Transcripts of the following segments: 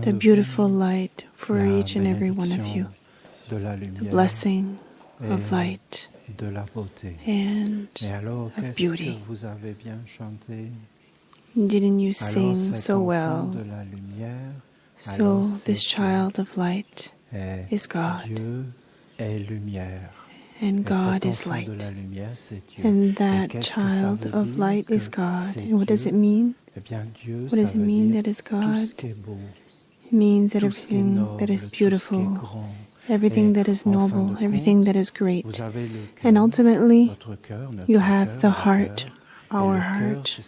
the beautiful light for each and every one of you, the blessing of light and of beauty. Didn't you sing so well? So this child of light is God, and God is light, and that child of light is God. And what does it mean? What does it mean that is God? It means that everything that is beautiful, everything that is noble, everything that is great. And ultimately, you have the heart, our heart,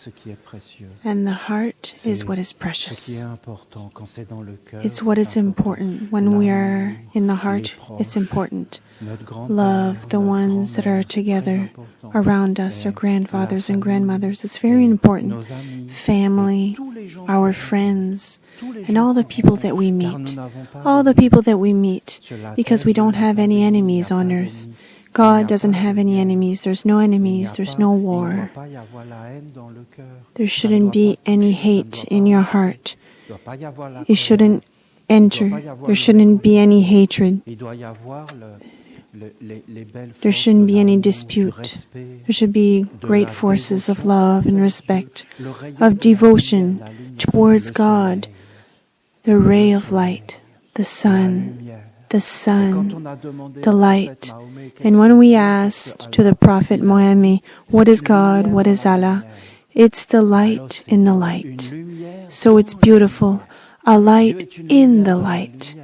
and the heart is what is precious. It's what is important. When we are in the heart, it's important. Love the ones that are together around us, our grandfathers and grandmothers. It's very important. Family, our friends, and all the people that we meet. All the people that we meet, because we don't have any enemies on earth. God doesn't have any enemies. There's no enemies. There's no war. There shouldn't be any hate in your heart. It shouldn't enter. There shouldn't be any hatred. There shouldn't be any dispute. There should be great forces of love and respect, of devotion towards God, the ray of light, the sun, the light. And when we asked to the Prophet Mohammed, what is God, what is Allah? It's the light in the light. So it's beautiful, a light in the light.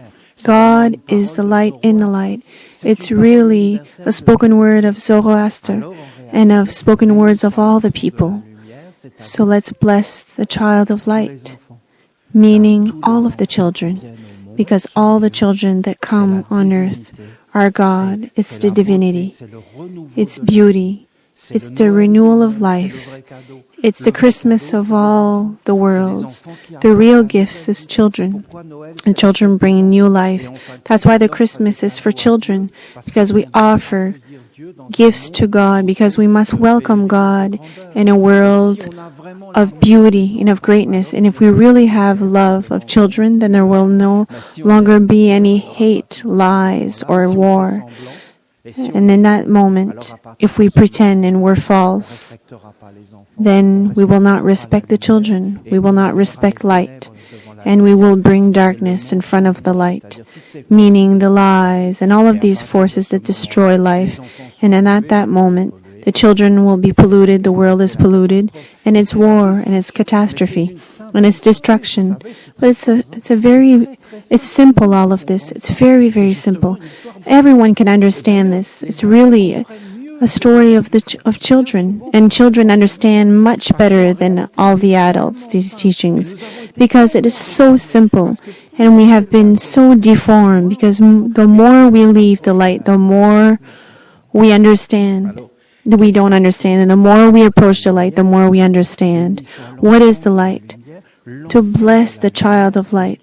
God is the light in the light. It's really a spoken word of Zoroaster and of spoken words of all the people. So let's bless the child of light, meaning all of the children, because all the children that come on earth are God. It's the divinity. It's beauty. It's the renewal of life. It's the Christmas of all the worlds, the real gifts of children. And children bring new life. That's why the Christmas is for children, because we offer gifts to God, because we must welcome God in a world of beauty and of greatness. And if we really have love of children, then there will no longer be any hate, lies, or war. And in that moment, if we pretend and we're false, then we will not respect the children, we will not respect light, and we will bring darkness in front of the light, meaning the lies and all of these forces that destroy life. And then at that moment, the children will be polluted, the world is polluted, and it's war, and it's catastrophe, and it's destruction. But it's simple, all of this. It's very, very simple. Everyone can understand this. It's really a story of children, and children understand much better than all the adults these teachings, because it is so simple, and we have been so deformed, because the more we leave the light, the more we understand. We don't understand, and the more we approach the light, the more we understand. What is the light? To bless the child of light.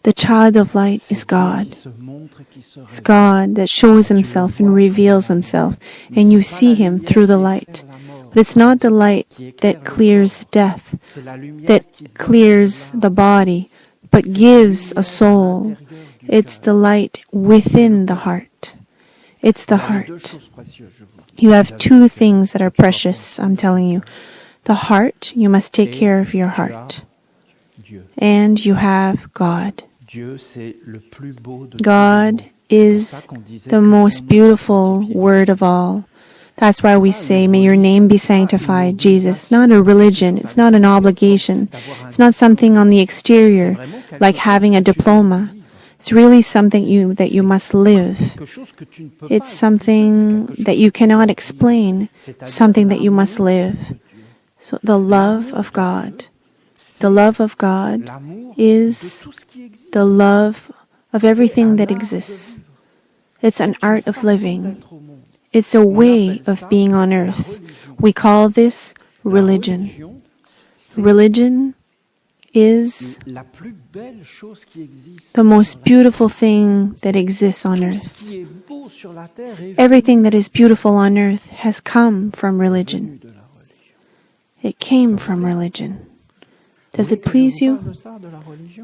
The child of light is God. It's God that shows himself and reveals himself, and you see him through the light. But it's not the light that clears death, that clears the body, but gives a soul. It's the light within the heart. It's the heart. You have two things that are precious, I'm telling you. The heart, you must take care of your heart. And you have God. God is the most beautiful word of all. That's why we say, may your name be sanctified, Jesus. It's not a religion. It's not an obligation. It's not something on the exterior, like having a diploma. It's really something that you must live. It's something that you cannot explain, something that you must live. So the love of God. The love of God is the love of everything that exists. It's an art of living. It's a way of being on earth. We call this religion. Religion is the most beautiful thing that exists on earth. Everything that is beautiful on earth has come from religion. It came from religion. Does it please you?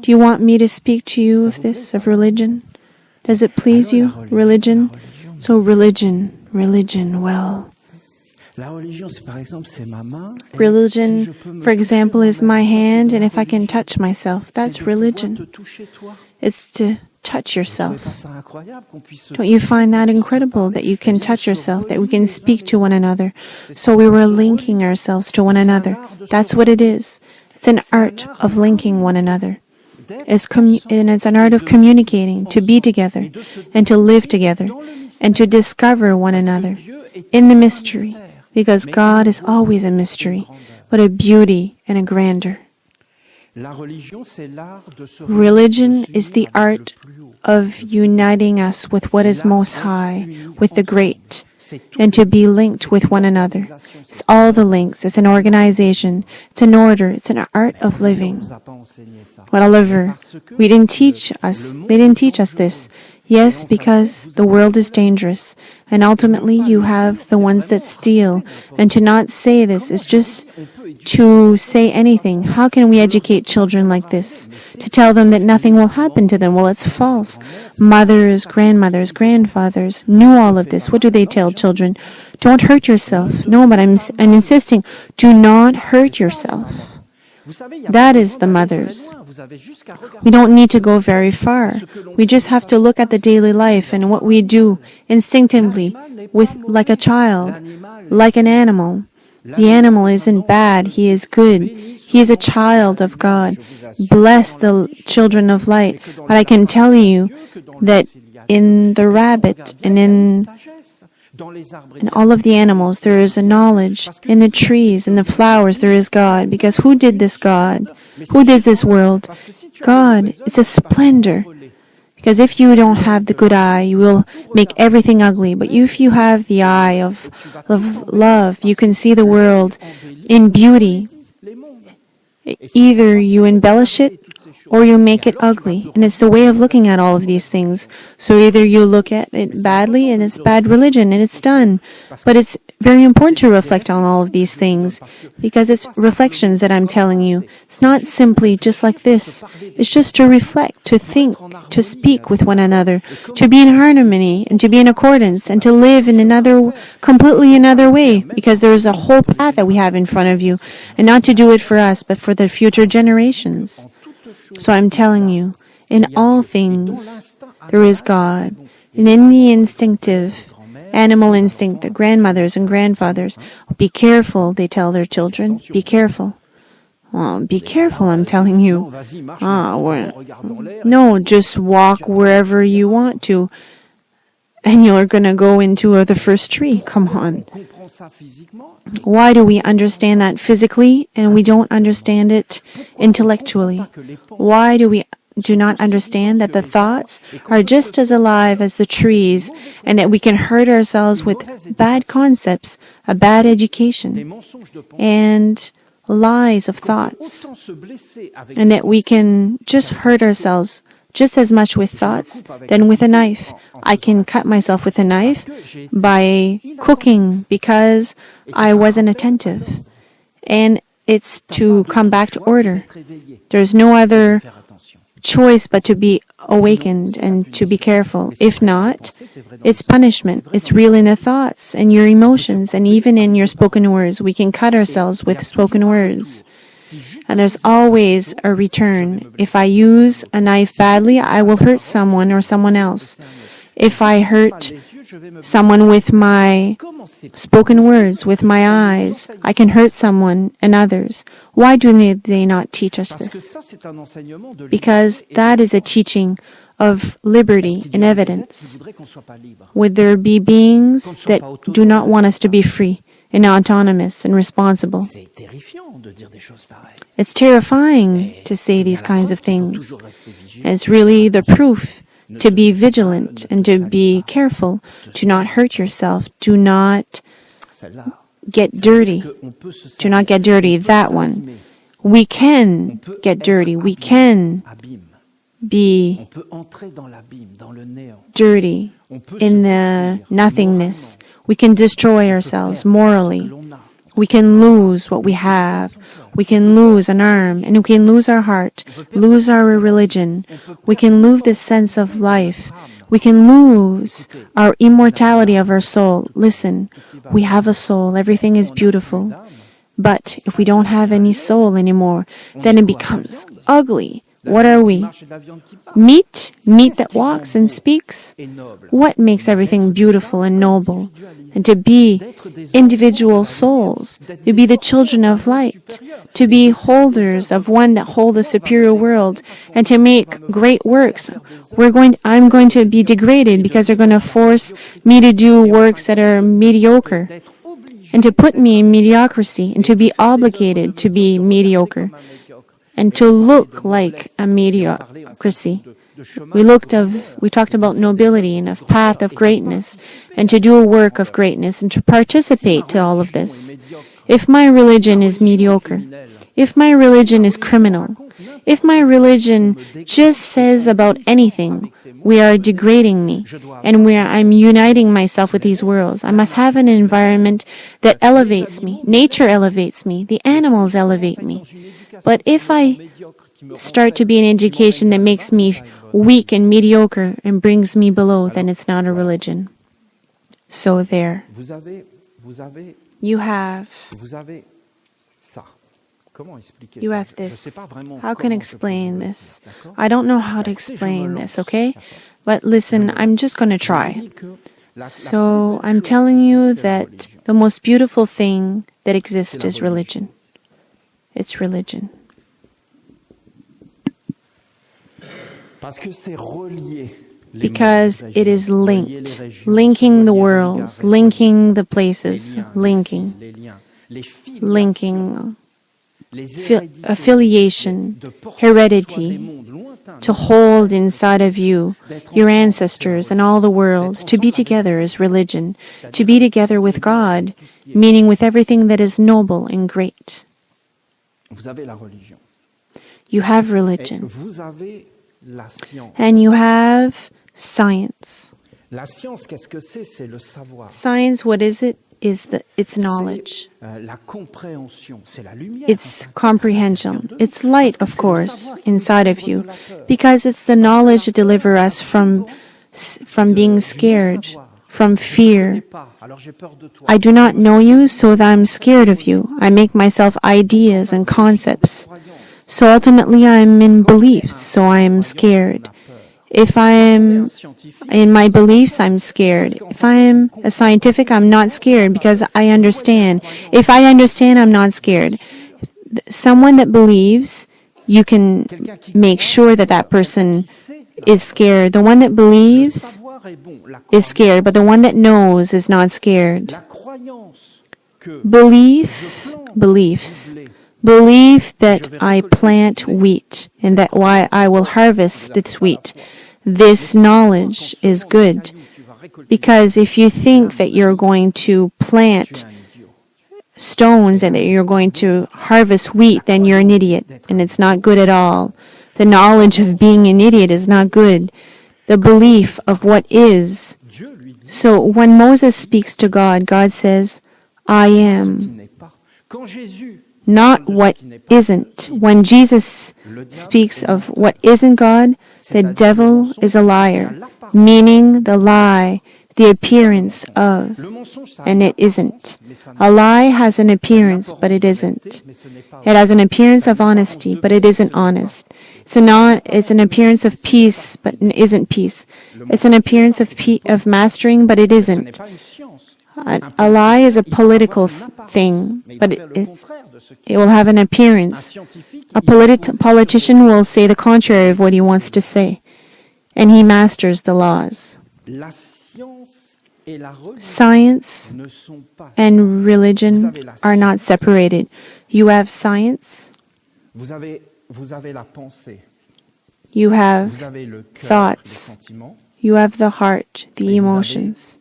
Do you want me to speak to you of this, of religion? Does it please you, religion? So religion, well. Religion, for example, is my hand, and if I can touch myself, that's religion. It's to touch yourself. Don't you find that incredible, that you can touch yourself, that we can speak to one another? So we were linking ourselves to one another. That's what it is. It's an art of linking one another. And it's an art of communicating, to be together, and to live together, and to discover one another in the mystery. Because God is always a mystery, but a beauty and a grandeur. Religion is the art of uniting us with what is most high, with the great, and to be linked with one another. It's all the links. It's an organization. It's an order. It's an art of living. But Oliver, they didn't teach us this. Yes, because the world is dangerous, and ultimately you have the ones that steal. And to not say this is just to say anything. How can we educate children like this? To tell them that nothing will happen to them? Well, it's false. Mothers, grandmothers, grandfathers knew all of this. What do they tell children? Don't hurt yourself. No, but I'm insisting, do not hurt yourself. That is the mothers. We don't need to go very far. We just have to look at the daily life and what we do instinctively, like a child, like an animal. The animal isn't bad, he is good. He is a child of God. Bless the children of light. But I can tell you that in the rabbit and in all of the animals, there is a knowledge. In the trees, in the flowers, there is God. Because who did this God? Who did this world? God. It's a splendor. Because if you don't have the good eye, you will make everything ugly. But if you have the eye of love, you can see the world in beauty. Either you embellish it or you make it ugly. And it's the way of looking at all of these things. So either you look at it badly and it's bad religion and it's done. But it's very important to reflect on all of these things because it's reflections that I'm telling you. It's not simply just like this. It's just to reflect, to think, to speak with one another, to be in harmony and to be in accordance and to live in completely another way because there is a whole path that we have in front of you and not to do it for us but for the future generations. So I'm telling you, in all things, there is God. And in the instinctive, animal instinct, the grandmothers and grandfathers, be careful, they tell their children, be careful. Oh, be careful, I'm telling you. No, just walk wherever you want to, and you're going to go into the first tree. Come on. Why do we understand that physically and we don't understand it intellectually? Why do we do not understand that the thoughts are just as alive as the trees and that we can hurt ourselves with bad concepts, a bad education, and lies of thoughts, and that we can just hurt ourselves just as much with thoughts than with a knife. I can cut myself with a knife by cooking because I wasn't attentive. And it's to come back to order. There's no other choice but to be awakened and to be careful. If not, it's punishment. It's real in the thoughts and your emotions and even in your spoken words. We can cut ourselves with spoken words. And there's always a return. If I use a knife badly, I will hurt someone or someone else. If I hurt someone with my spoken words, with my eyes, I can hurt someone and others. Why do they not teach us this? Because that is a teaching of liberty and evidence. Would there be beings that do not want us to be free and autonomous and responsible? It's terrifying to say these kinds of things. It's really the proof to be vigilant and to be careful, to not hurt yourself, do not get dirty. Do not get dirty, that one. We can get dirty. We can be dirty in the nothingness. We can destroy ourselves morally. We can lose what we have. We can lose an arm, and we can lose our heart, lose our religion. We can lose this sense of life. We can lose our immortality of our soul. Listen, we have a soul. Everything is beautiful. But if we don't have any soul anymore, then it becomes ugly. What are we? Meat? Meat that walks and speaks? What makes everything beautiful and noble? And to be individual souls, to be the children of light, to be holders of one that hold a superior world, and to make great works. I'm going to be degraded because they're going to force me to do works that are mediocre, and to put me in mediocrity, and to be obligated to be mediocre, and to look like a mediocrity. We talked about nobility and of path of greatness, and to do a work of greatness, and to participate to all of this. If my religion is mediocre, if my religion is criminal, if my religion just says about anything, we are degrading me, and I'm uniting myself with these worlds. I must have an environment that elevates me. Nature elevates me. The animals elevate me. But if I start to be an education that makes me weak and mediocre and brings me below, then it's not a religion. So there. You have this. How can I explain this? I don't know how to explain this, okay? But listen, I'm just going to try. So I'm telling you that the most beautiful thing that exists is religion. It's religion. Because it is linked, linking the worlds, linking the places, linking affiliation, heredity, to hold inside of you your ancestors and all the worlds. To be together is religion. To be together with God, meaning with everything that is noble and great. You have religion. And you have science. Science, what is it? It's knowledge. It's comprehension. It's light, of course, inside of you, because it's the knowledge to deliver us from being scared, from fear. I do not know you, so that I'm scared of you. I make myself ideas and concepts. So ultimately, I'm in beliefs, so I am scared. If I am in my beliefs, I'm scared. If I am a scientific, I'm not scared because I understand. If I understand, I'm not scared. Someone that believes, you can make sure that that person is scared. The one that believes is scared, but the one that knows is not scared. Beliefs. Believe that I plant wheat and that why I will harvest this wheat. This knowledge is good. Because if you think that you're going to plant stones and that you're going to harvest wheat, then you're an idiot. And it's not good at all. The knowledge of being an idiot is not good. The belief of what is. So when Moses speaks to God, God says, I am. Not what isn't. When Jesus speaks of what isn't God, the devil is a liar, meaning the lie, the appearance of, and it isn't. A lie has an appearance, but it isn't. It has an appearance of honesty, but it isn't honest. It's an appearance of peace, but it isn't peace. It's an appearance of mastering, but it isn't. A lie is a political thing, but it will have an appearance. A politician will say the contrary of what he wants to say, and he masters the laws. Science and religion are not separated. You have science, you have thoughts, you have the heart, the emotions,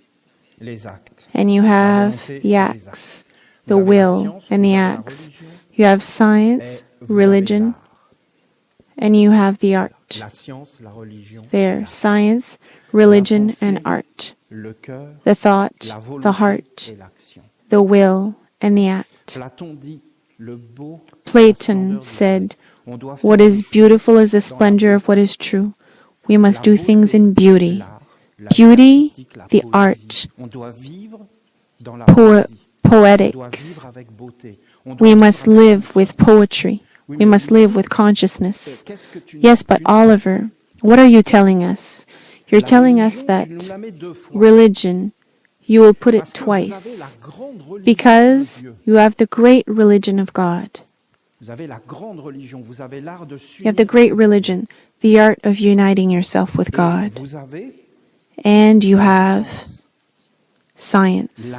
and you have the acts, the will and the acts. You have science, religion, and you have the art. There, science, religion, and art. The thought, the heart, the will, and the act. Plato said, "What is beautiful is the splendor of what is true. We must do things in beauty. Beauty, the art, poetics. We must live with poetry. We must live with consciousness." Yes, but Oliver, what are you telling us? You're telling us that religion, you will put it twice, because you have the great religion of God. You have the great religion, the art of uniting yourself with God. And you have science.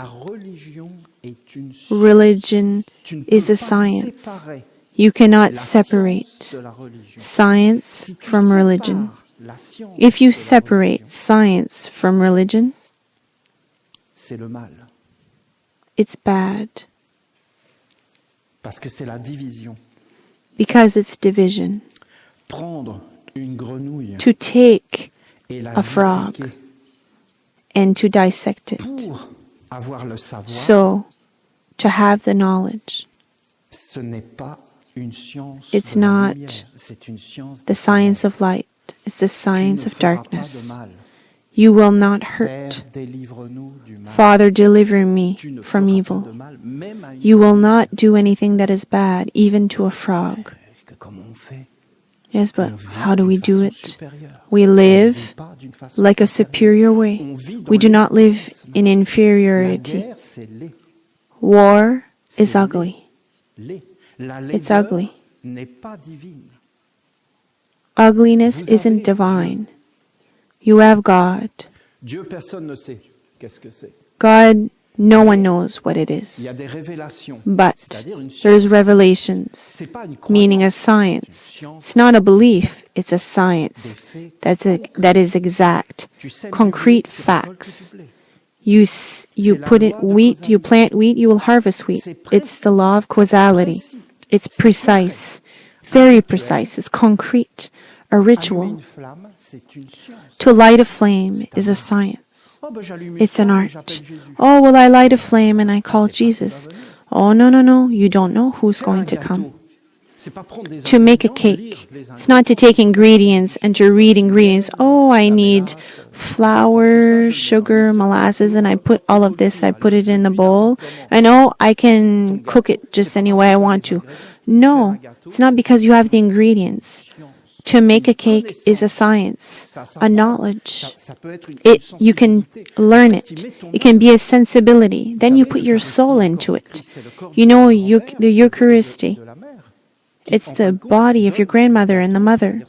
Religion is a science. You cannot separate science from religion. If you separate science from religion, it's bad. Because it's division. To take a frog and to dissect it. So, to have the knowledge. It's not the science of light. It's the science of darkness. You will not hurt. Father, deliver me from evil. You will not do anything that is bad, even to a frog. Yes, but how do we do it? We live like a superior way. We do not live in inferiority. War is ugly. It's ugly. Ugliness isn't divine. You have God. God, no one knows what it is. But there's revelations, meaning a science. It's not a belief, it's a science that is exact, concrete facts. You put it wheat, you plant wheat, you will harvest wheat. It's the law of causality. It's precise, very precise. It's concrete, a ritual. To light a flame is a science. It's an art. Oh, well, I light a flame and I call Jesus. Oh, no, you don't know who's going to come. To make a cake, it's not to take ingredients and to read ingredients. Oh, I need flour, sugar, molasses, and I put all of this, I put it in the bowl. And oh, I can cook it just any way I want to. No, it's not because you have the ingredients. To make a cake is a science, a knowledge. You can learn it. It can be a sensibility. Then you put your soul into it. You know, the Eucharisty. It's the body of your grandmother and the mother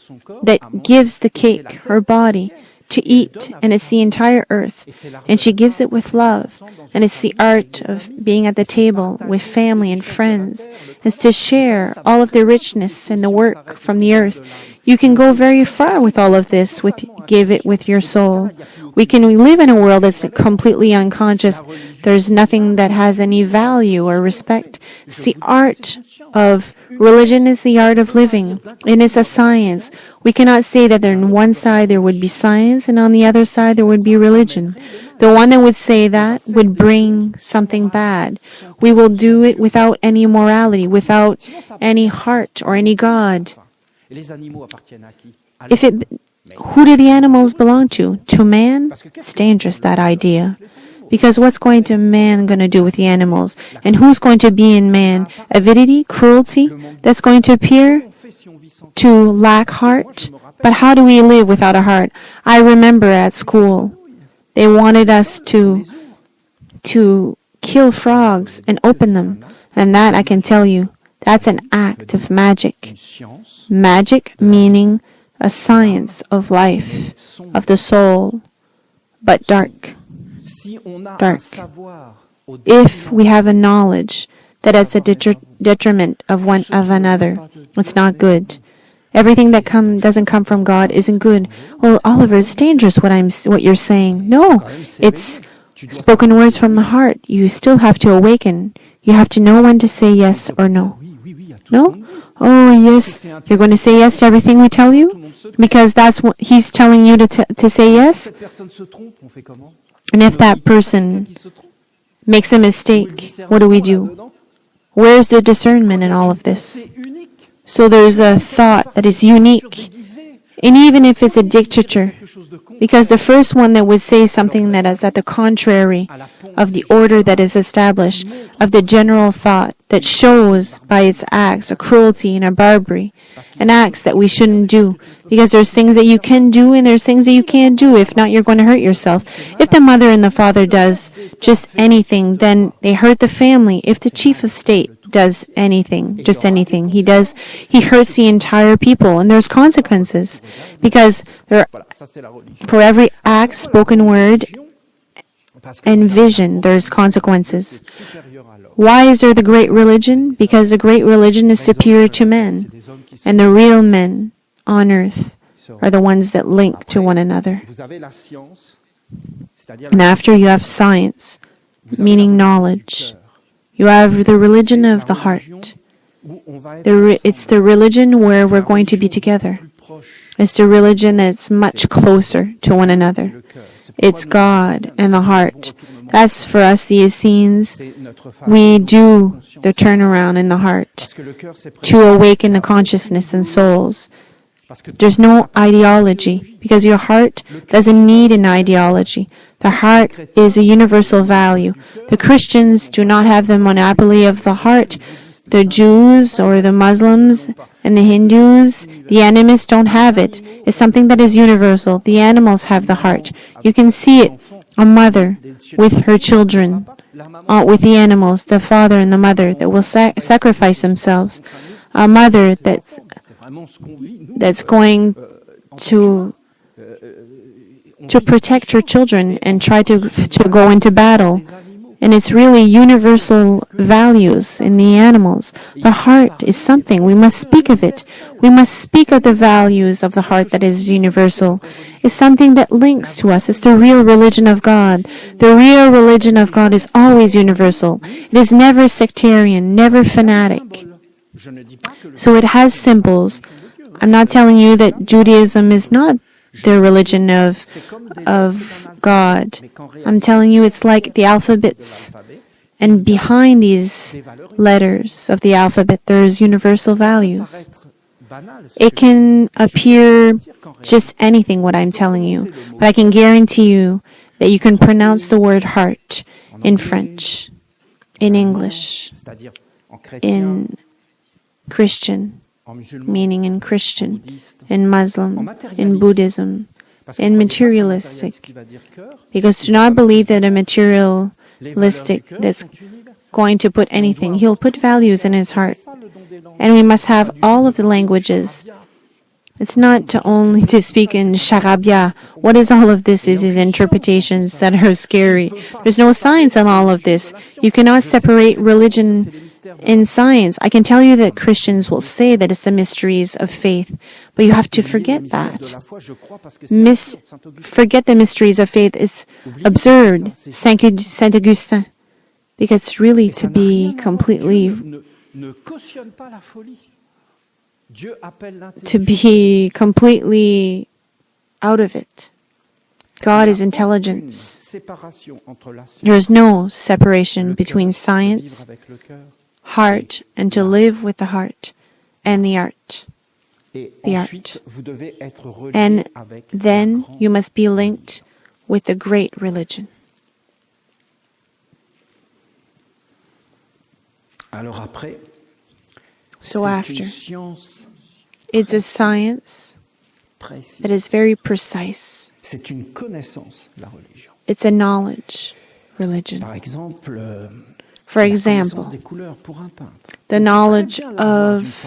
that gives the cake, her body, to eat, and it's the entire earth. And she gives it with love. And it's the art of being at the table with family and friends. It's to share all of the richness and the work from the earth. You can go very far with all of this, give it with your soul. We live in a world that's completely unconscious. There's nothing that has any value or respect. It's the art of religion is the art of living, and it's a science. We cannot say that on one side there would be science, and on the other side there would be religion. The one that would say that would bring something bad. We will do it without any morality, without any heart or any God. Who do the animals belong to? To man? It's dangerous, that idea. Because what's man going to do with the animals? And who's going to be in man? Avidity, cruelty, that's going to appear to lack heart? But how do we live without a heart? I remember at school, they wanted us to kill frogs and open them. And that, I can tell you, that's an act of magic. Magic meaning a science of life, of the soul, but dark. Dark. If we have a knowledge that it's a detriment of another, it's not good. Everything that doesn't come from God isn't good. Well, Oliver, it's dangerous what you're saying. No, it's spoken words from the heart. You still have to awaken. You have to know when to say yes or no. No? Oh, yes. You're going to say yes to everything we tell you? Because that's what he's telling you to say yes? And if that person makes a mistake, what do? Where's the discernment in all of this? So there's a thought that is unique, and even if it's a dictature, because the first one that would say something that is at the contrary of the order that is established, of the general thought that shows by its acts a cruelty and a barbary, and acts that we shouldn't do, because there's things that you can do and there's things that you can't do. If not, you're going to hurt yourself. If the mother and the father does just anything, then they hurt the family. If the chief of state does anything, just anything, he hurts the entire people, and there's consequences, because for every act, spoken word, and vision, there's consequences. Why is there the great religion? Because the great religion is superior to men, and the real men on earth are the ones that link to one another. And after you have science, meaning knowledge, you have the religion of the heart. It's the religion where we're going to be together. It's the religion that's much closer to one another. It's God and the heart. That's for us, the Essenes. We do the turnaround in the heart to awaken the consciousness and souls. There's no ideology, because your heart doesn't need an ideology. The heart is a universal value. The Christians do not have the monopoly of the heart. The Jews or the Muslims and the Hindus, the animists don't have it. It's something that is universal. The animals have the heart. You can see it. A mother with her children, with the animals, the father and the mother that will sacrifice themselves. A mother that's going to protect her children and try to go into battle. And it's really universal values in the animals. The heart is something. We must speak of it. We must speak of the values of the heart that is universal. It's something that links to us. It's the real religion of God. The real religion of God is always universal. It is never sectarian, never fanatic. So it has symbols. I'm not telling you that Judaism is not the religion of God. I'm telling you it's like the alphabets. And behind these letters of the alphabet, there's universal values. It can appear just anything what I'm telling you, but I can guarantee you that you can pronounce the word heart in French, in English, in Christian, meaning in Christian, in Muslim, in Buddhism, in materialistic. Because do not believe that a materialistic that's going to put anything. He'll put values in his heart. And we must have all of the languages. It's not only to speak in charabia. What is all of this is interpretations that are scary. There's no science on all of this. You cannot separate religion in science. I can tell you that Christians will say that it's the mysteries of faith, but you have to forget that. Forget the mysteries of faith. It's absurd, Saint Augustin, because it's really to be completely out of it. God is intelligence. There is no separation between science, heart, and to live with the heart, and the art. The art. And then you must be linked with the great religion. So after, it's a science that is very precise. It's a knowledge religion. For example, the knowledge of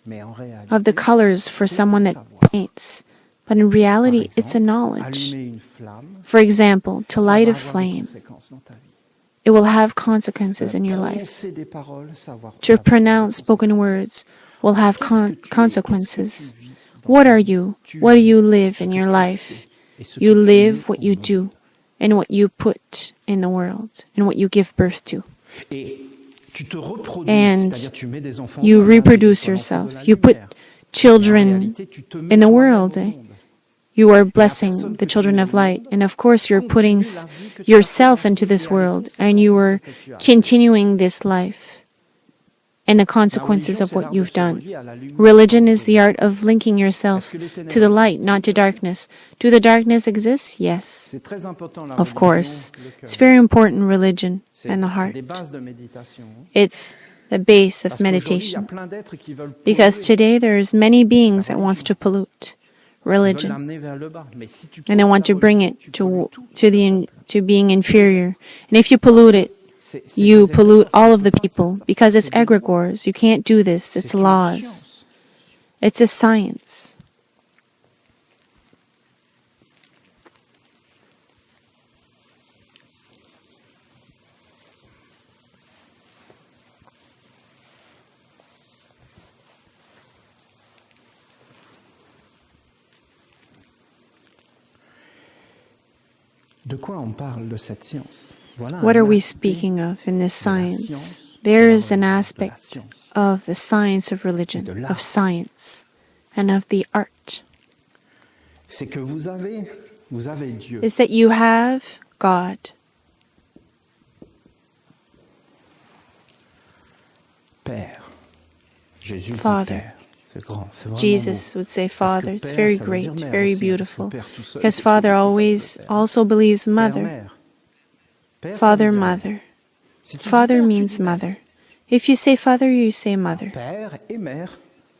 the colors for someone that paints. But in reality, it's a knowledge. For example, to light a flame, it will have consequences in your life. To pronounce spoken words will have consequences. What are you? What do you live in your life? You live what you do and what you put in the world and what you give birth to. And you reproduce yourself. You put children in the world. You are blessing the children of light. And of course, you're putting yourself into this world and you are continuing this life and the consequences of what you've done. Religion is the art of linking yourself to the light, not to darkness. Do the darkness exist? Yes. Of course. It's very important, religion and the heart. It's the base of meditation. Because today there's many beings that wants to pollute religion. And they want to bring it to being inferior. And if you pollute it, you pollute all of the people because it's egregores. You can't do this. It's laws. It's a science. What are we speaking of in this science? There is an aspect of the science of religion, of science, and of the art. Is that you have God. Father. Jesus would say Father. It's very great, very beautiful. Because Father also believes Mother. Father, Mother. Father means Mother. If you say Father, you say Mother.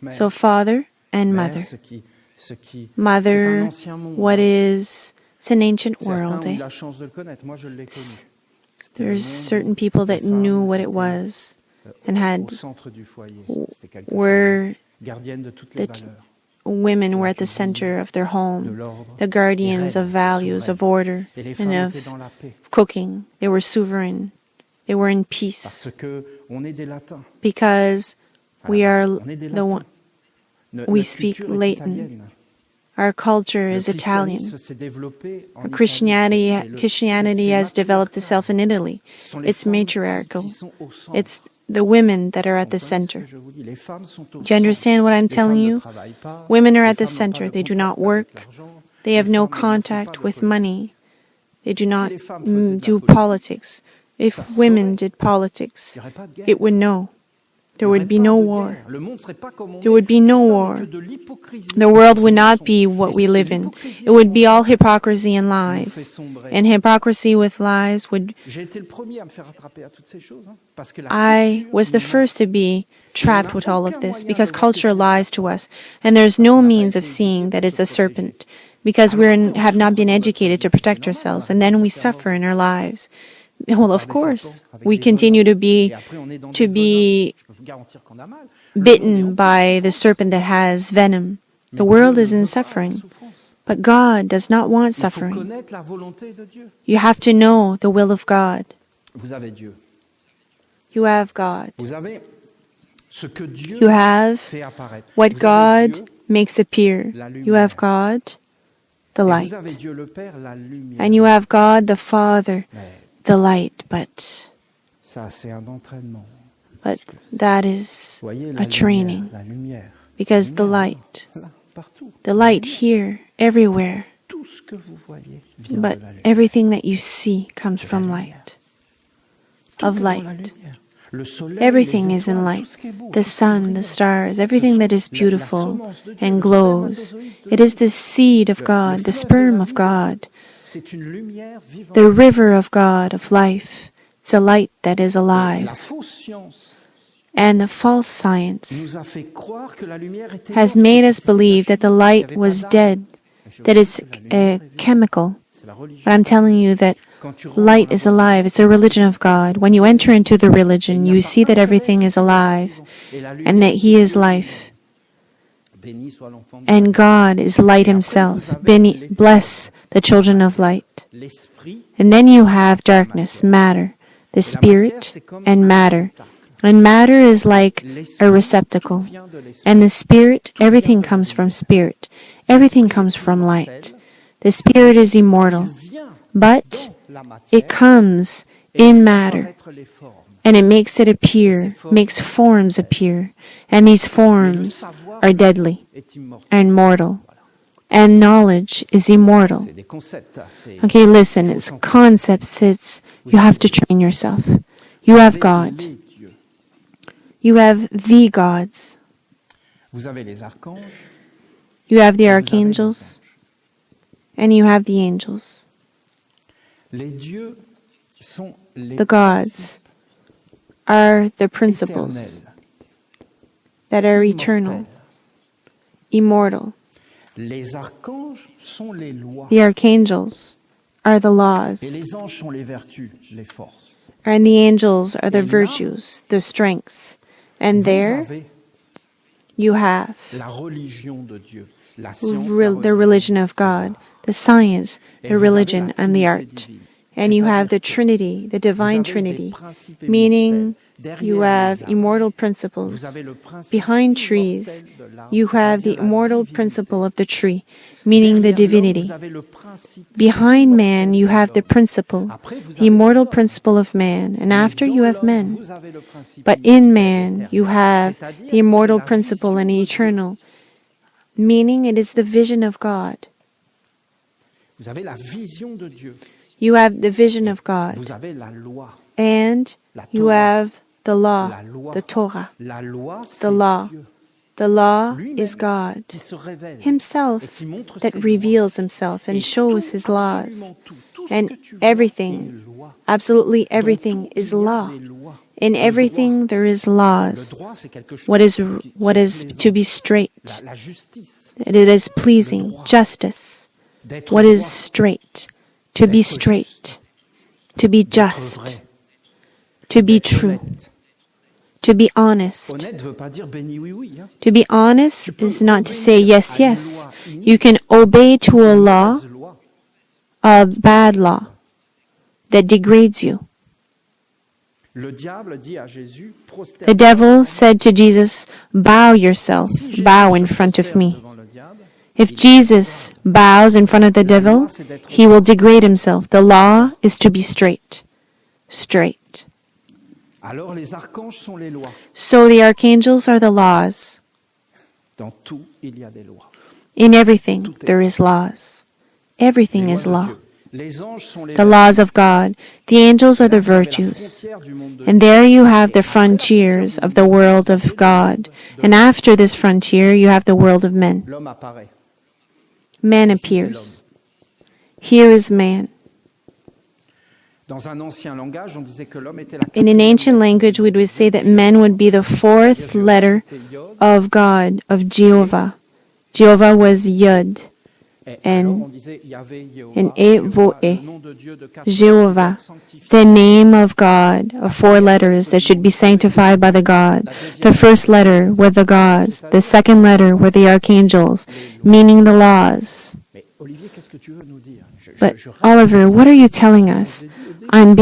So Father and Mother. Mother, what is... It's an ancient world. There's certain people that knew what it was and were... Women were at the center of their home, the guardians of values, of order, and of cooking. They were sovereign. They were in peace. Because we speak Latin. Our culture is Italian. Christianity has developed itself in Italy. It's matriarchal. It's the women that are at the center. Do you understand what I'm telling you? Women are at the center. They do not work. They have no contact with money. They do not do politics. If women did politics, it would know. There would be no war. There would be no war. The world would not be what we live in. It would be all hypocrisy and lies. And hypocrisy with lies would... I was the first to be trapped with all of this because culture lies to us. And there's no means of seeing that it's a serpent because we have not been educated to protect ourselves. And then we suffer in our lives. Well, of course, we continue to be bitten by the serpent that has venom. The world is in suffering, but God does not want suffering. You have to know the will of God. You have God. You have what God makes appear. You have God, the light. And you have God, the Father, the light, but that is a training, because the light here, everywhere, but everything that you see comes from light, of light. Everything is in light. The sun, the stars, everything that is beautiful and glows. It is the seed of God, the sperm of God, the river of God, of life. It's a light that is alive. And the false science has made us believe that the light was dead, that it's a chemical. But I'm telling you that light is alive. It's a religion of God. When you enter into the religion, you see that everything is alive and that He is life. And God is light Himself. Bless the children of light. And then you have darkness, matter, the spirit and matter. And matter is like a receptacle. And the spirit, everything comes from spirit. Everything comes from light. The spirit is immortal. But it comes in matter. And it makes it appear, makes forms appear. And these forms are deadly and mortal. and knowledge is immortal. C'est des concepts. Okay, listen, it's concepts, you have to train yourself. You have God. Les dieux. You have the gods. Vous avez les archanges. You have the archangels. And you have the angels. Les dieux sont les The gods are the principles that are eternal, immortal. Les archanges sont les lois. The archangels are the Et laws, les anges sont les vertus, les forces. and the angels are the virtues, the strengths. And Vous there avez you have la religion de Dieu, la science, la the religion of God, the science, the religion, and the art. And you have the Trinity, the divine Trinity, meaning you have immortal principles. Behind trees, you have the immortal principle of the tree, meaning the divinity. Behind man, you have the principle, the immortal principle of man, and after you have men. But in man, you have the immortal principle and eternal, meaning it is the vision of God. Vous avez la vision de Dieu. You have the vision of Vous God, avez la loi. and you have the law, the Torah. La loi, The c'est law. Dieu The law lui-même is God qui se révèle et Himself qui montre that ses reveals Himself lois. and Et shows tout, His laws. absolument tout ce And que tu vois everything, est loi. absolutely Dans everything tout, is il y a law. des lois. In Le everything droit. there is Le laws. droit, c'est quelque chose What is qui to be plaisant. straight, La justice, it is pleasing, justice. d'être What is droit, straight, to be d'être straight, to be d'être just, vrai, to be d'être true, honnête. to be honest. Honnête ne veut pas dire béni oui oui. Hein. To be honest is not to say yes, à une yes. loi inique, You can obey to a une law, mauvaise loi. a bad law that degrades you. Le diable dit à Jésus, The devil said to Jesus, bow yourself, bow in front of me. If Jesus bows in front of the devil, he will degrade himself. The law is to be straight. Straight. Alors les archanges sont les lois. So the archangels are the laws. Dans tout, il y a des lois. In everything, there is laws. Everything Les is lois de law. Dieu. Les anges sont les The vertus. laws of God. The angels are the Là, vous avez la virtues. frontière du monde de And Dieu. there you have Et the après la frontiers frontière of du the monde de Dieu, world vous avez of le God. monde de And l'homme. after this frontier, you have the world of men. L'homme apparaît. Man Ici, c'est appears. Here is man. Dans un ancien langage, on disait que l'homme était la In an ancient language, we would say that man would be the fourth letter of God, of Jehovah. Jehovah was Yod, and Evoe, Jehovah, the name of God, of four letters that should be sanctified by the God. The first letter were the gods, the second letter were the archangels, meaning the laws. But Oliver, what are you telling us? I'm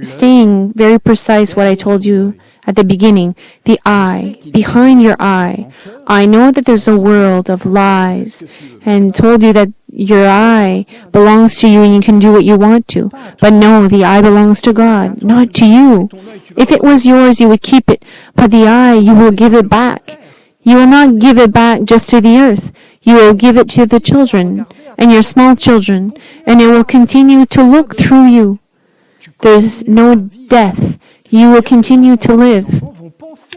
staying very precise what I told you at the beginning. The eye, behind your eye. I know that there's a world of lies and told you that your eye belongs to you and you can do what you want to. But no, the eye belongs to God, not to you. If it was yours, you would keep it. But the eye, you will give it back. You will not give it back just to the earth. You will give it to the children and your small children, and it will continue to look through you. There's no death. You will continue to live,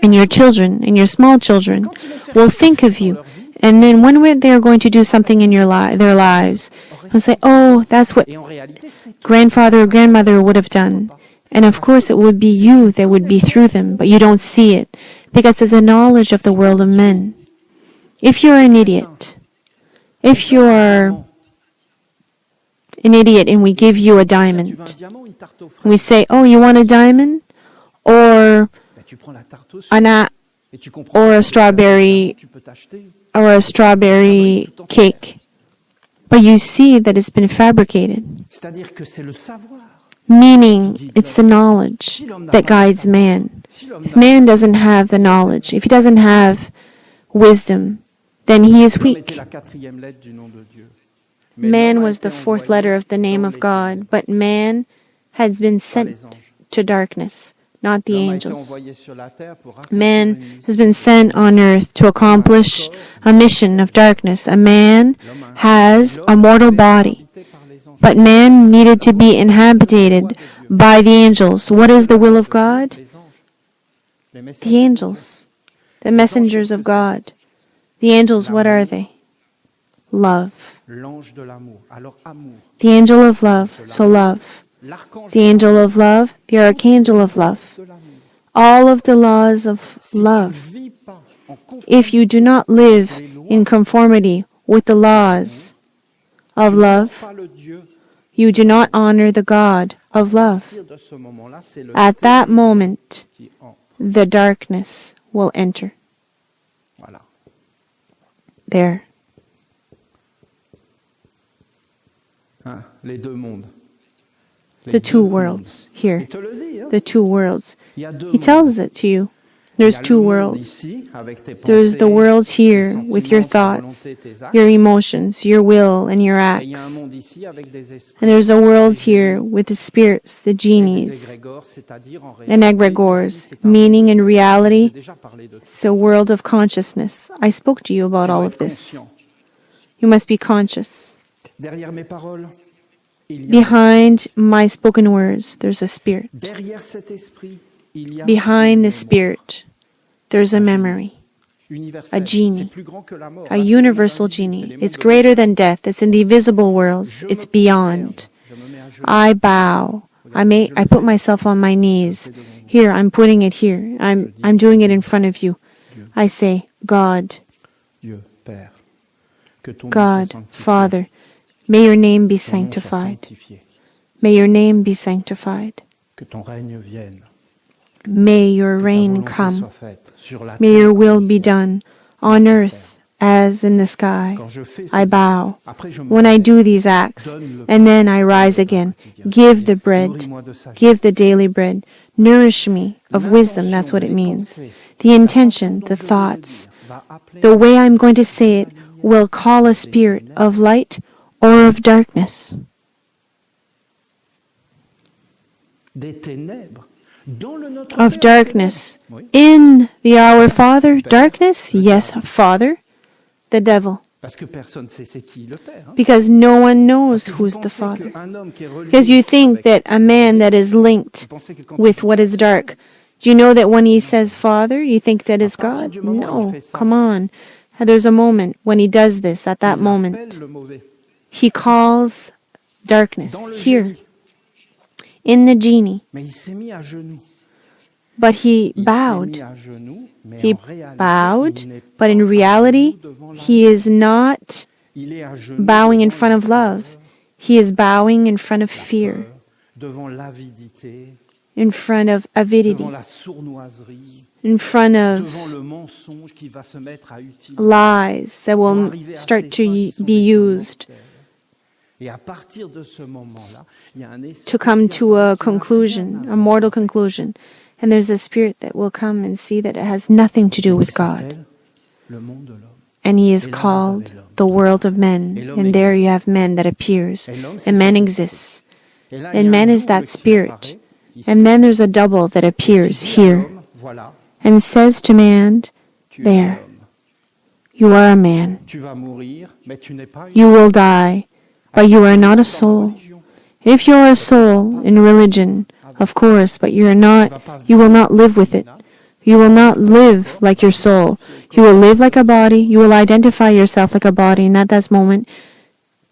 and your children and your small children will think of you. And then when they're going to do something in their lives, they'll say, oh, that's what grandfather or grandmother would have done. And of course it would be you that would be through them, but you don't see it, because it's the knowledge of the world of men. If you're an idiot, if you're an idiot and we give you a diamond, and we say, oh, you want a diamond? Or a strawberry cake. But you see that it's been fabricated. Meaning, it's the knowledge that guides man. If man doesn't have the knowledge, if he doesn't have wisdom, then he is weak. Man was the fourth letter of the name of God, but man has been sent to darkness. not the L'homme a été angels. envoyé sur la terre pour Man accomplir une has mission. been sent on earth to accomplish a mission of darkness. A man has a mortal body, Habité par les anges. but man needed to be inhabited by the angels. What is the will of God? Les anges, les messagers The de Dieu. angels, the messengers of God. The angels, what are they? Love. L'ange de l'amour. Alors amour. The angel of love, so love. L'archange The de angel l'amour. of love, the archangel of love. De l'amour. All of the laws of Si tu love. vis pas en If you do not live in conformity with the laws of love, pas le Dieu, you do not honor the God of à love. partir de ce moment-là, c'est le At that ténébreux moment, qui entre. the darkness will enter. Voilà. There. Hein, les deux mondes. Les The two deux worlds mondes. here. Il te le dit, hein. The two worlds. Il y a deux He mondes. tells it to you. There's Il y a two le monde worlds. ici, avec tes There's pensées, the world tes here with your sentiments, ta thoughts, volonté, tes actes. your emotions, your will, and your Et il y a un acts. monde ici avec des esprits. And there's a world des here génies, with the spirits, the et des genies, égrégores, c'est-à-dire en and réalité, egregores, ici, c'est un meaning monde in de conscience. reality, J'ai déjà parlé de tout. it's a world of consciousness. I spoke to you about Tu all dois of être this. conscient. You must be conscious. Derrière mes paroles, il y a un Behind my spoken words, there's a spirit. Derrière cet esprit, il y a Behind une the mémoire spirit, there's a memory, universelle. a genie, C'est plus grand que la mort. a Là, c'est le monde universal invisible, c'est genie. les mondes It's de greater l'au-delà. than death. It's in the visible worlds. Je It's me beyond. prosterne, je me mets à genoux. I bow. I put myself on my knees. Here, I'm putting it here. I'm doing it in front of you. I say, God, Dieu, Père, que ton nom God, soit sanctifié, Father, may your name be que ton nom soit sanctified. sanctifié, May your name be sanctified. que ton règne vienne, May your que ta reign volonté come. soit faite sur la May terre your comme will au be ciel. done Je on me earth prosterne. as in the sky. Quand je fais I ces bow. actes, après je me When I relève. do these acts, Donne le and pain, then I donne rise le pain again. quotidien. Give the C'est-à-dire, bread, nourris-moi de sagesse. give the daily bread. Nourish me of wisdom, that's what it means. The intention, the thoughts, the way I'm going to say it will call a spirit of light or of darkness. Des ténèbres. Dans le Notre Of Père, darkness. ténèbres. Oui. In the Our Father, darkness? Yes, Father, the devil. Parce que personne ne sait c'est qui le Père. Hein. Because no one Parce knows que vous who's the pensez Father. qu'un homme qui est relié Because you think avec that a man that is linked vous pensez que quand with il what is dark, do you know that when he says Father, you think that is God? No, come on. There's a moment when he does this, at that il moment. appelle le mauvais. He calls darkness Dans le here, génie. in the genie. Mais il s'est mis à genoux. But he Il s'est bowed. mis à genoux, mais He en réalité, bowed, il n'est but pas in à reality, genoux devant la he is not Il est à genoux bowing in devant front la of love. peur, He is bowing in front of la fear, peur, devant l'avidité, in front of devant avidity, la sournoiserie, in front devant of le mensonge qui va se mettre à utiliser lies that pour will arriver à start ces to fins qui sont be des fins used mortelles. Et à partir de ce moment-là, il y a un esprit to come qui to a apparaît qui n'a rien conclusion, à a voir mortal avec conclusion. And there's a spirit that will come and see that it has nothing to do Il with God. s'appelle le monde de l'homme. And he is Et là, vous called avez l'homme. the world of men. Et l'homme And there you existe. have men that appears. Et l'homme, c'est And man cet exists. Et là, il y And a un man is double that qui spirit. apparaît ici, And then there's a double that qui appears dit à here l'homme, voilà, and says to man, tu es un there, homme. you are a man. Tu vas mourir, mais tu n'es pas une You will die, but you are not a soul. If you're a soul in religion, of course, but you will not live with it. You will not live like your soul. You will live like a body. You will identify yourself like a body. And at that moment,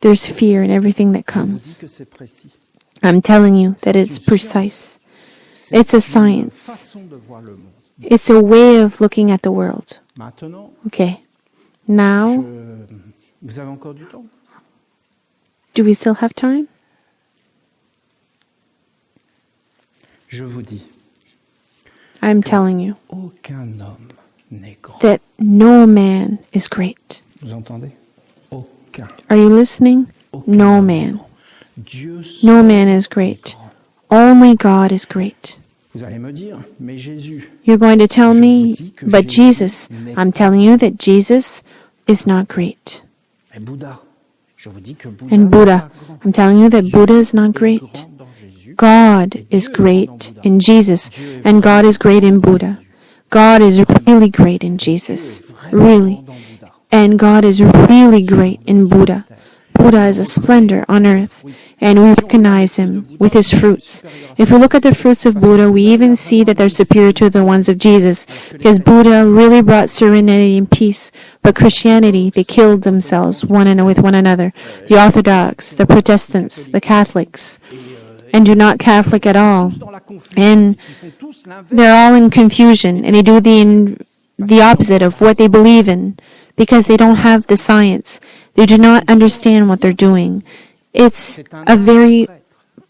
there's fear in everything that Je vous dis comes. que c'est précis. I'm telling you that it's precise. C'est It's a une science. façon de voir le monde. It's a way of looking at the world. Maintenant, Okay. Now, vous avez encore du temps. do we still have time? Je vous dis, I'm telling you aucun homme n'est grand. that no man is great. Vous entendez? Aucun. Are you listening? Aucun No homme n'est man. grand. Dieu No seul man is est great. grand. Only God is great. Vous allez me dire, mais Jésus, You're going to tell Je me, vous dis que but Jésus Jesus, n'est I'm pas telling you that Jesus is not great. et Bouddha, je vous dis que Bouddha And n'est Buddha, pas grand. I'm telling you that Dieu Buddha is not est great. grand dans Jésus God is great in Jesus, and God is great in Buddha. God is really great in Jesus, really. And God is really great in Buddha. Buddha is a splendor on earth, and we recognize him with his fruits. If we look at the fruits of Buddha, we even see that they're superior to the ones of Jesus, because Buddha really brought serenity and peace. But Christianity, they killed themselves with one another. The Orthodox, the Protestants, the Catholics, and do not Catholic at all. And they're all in confusion, and they do the opposite of what they believe in, because they don't have the science. They do not understand what they're doing. It's a very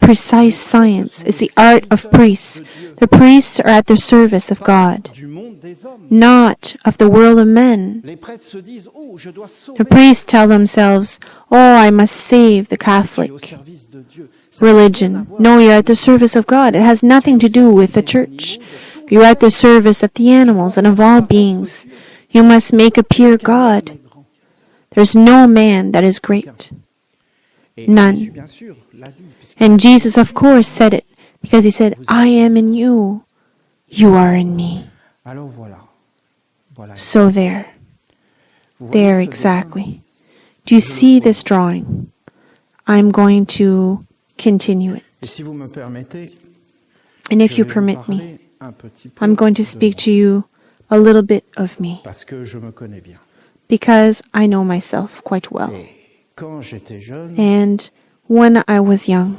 precise science. It's the art of priests. The priests are at the service of God, not of the world of men. The priests tell themselves, oh, I must save the Catholic religion. No, you're at the service of God. It has nothing to do with the church. You're at the service of the animals and of all beings. You must make appear God. There's no man that is great. None. And Jesus, of course, said it, because he said, I am in you. You are in me. So there. There exactly. Do you see this drawing? I'm going to continue it. And if you permit me, I'm going to speak to you a little bit of me, because I know myself quite well. And when I was young,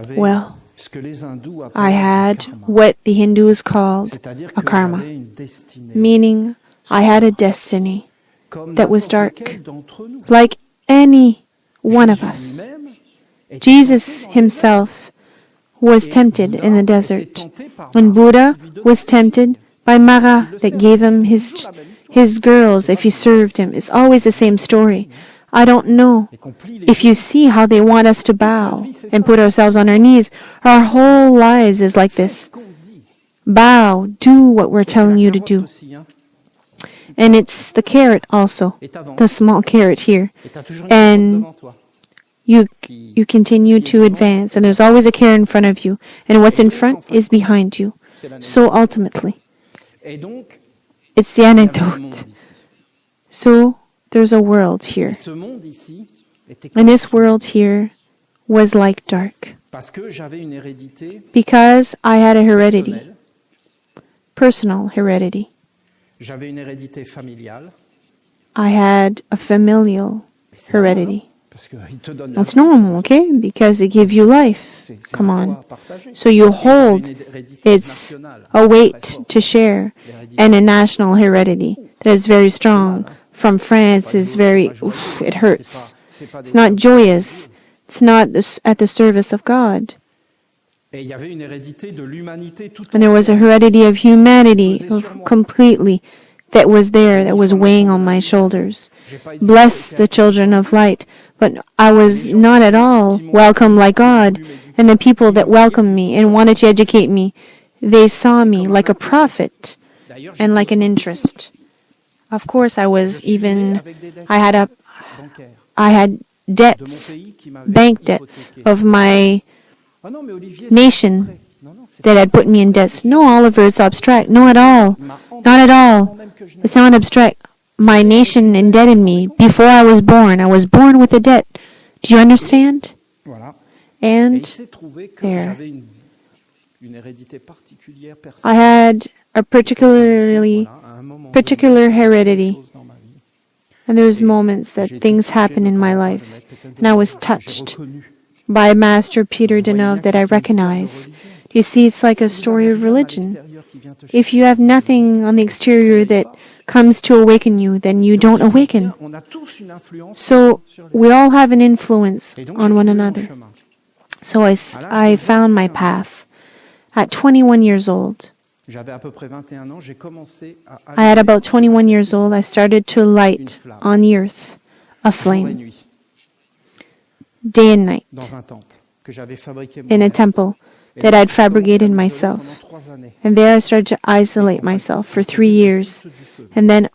well, I had what the Hindus called a karma, meaning I had a destiny that was dark, like any one of us. Jesus himself was tempted in the desert, and Buddha was tempted by Mara that gave him his girls if he served him. It's always the same story. I don't know if you see how they want us to bow and put ourselves on our knees. Our whole lives is like this. Bow, do what we're telling you to do. And it's the carrot also, the small carrot here. And you continue to advance, and there's always a carrot in front of you, and what's in front is behind you. So ultimately, it's the antidote. So there's a world here, and this world here was like dark, because I had a heredity, personal heredity. I had a familial heredity. That's normal, okay? Because it gives you life. Come on. So you hold, it's a weight to share, and a national heredity that is very strong. From France is very, it hurts. It's not joyous. It's not at the service of God. And there was a heredity of humanity completely that was there, that was weighing on my shoulders. Bless the children of light. But I was not at all welcome like God. And the people that welcomed me and wanted to educate me, they saw me like a prophet and like an interest. Of course, I had debts, bank debts of my nation that had put me in debts. No, Oliver, it's abstract. No, at all. Not at all. It's not abstract. My nation indebted me before I was born. I was born with a debt. Do you understand? And there. I had a particular heredity. And there's moments that things happen in my life. And I was touched by Master Peter Deneuve that I recognize. You see, it's like a story of religion. If you have nothing on the exterior that comes to awaken you, then you don't awaken. So we all have an influence on one another. So I found my path. At 21 years old, I had about 21 years old, I started to light on the earth a flame, day and night, in a temple that I'd fabricated myself. And there I started to isolate myself for 3 years. And then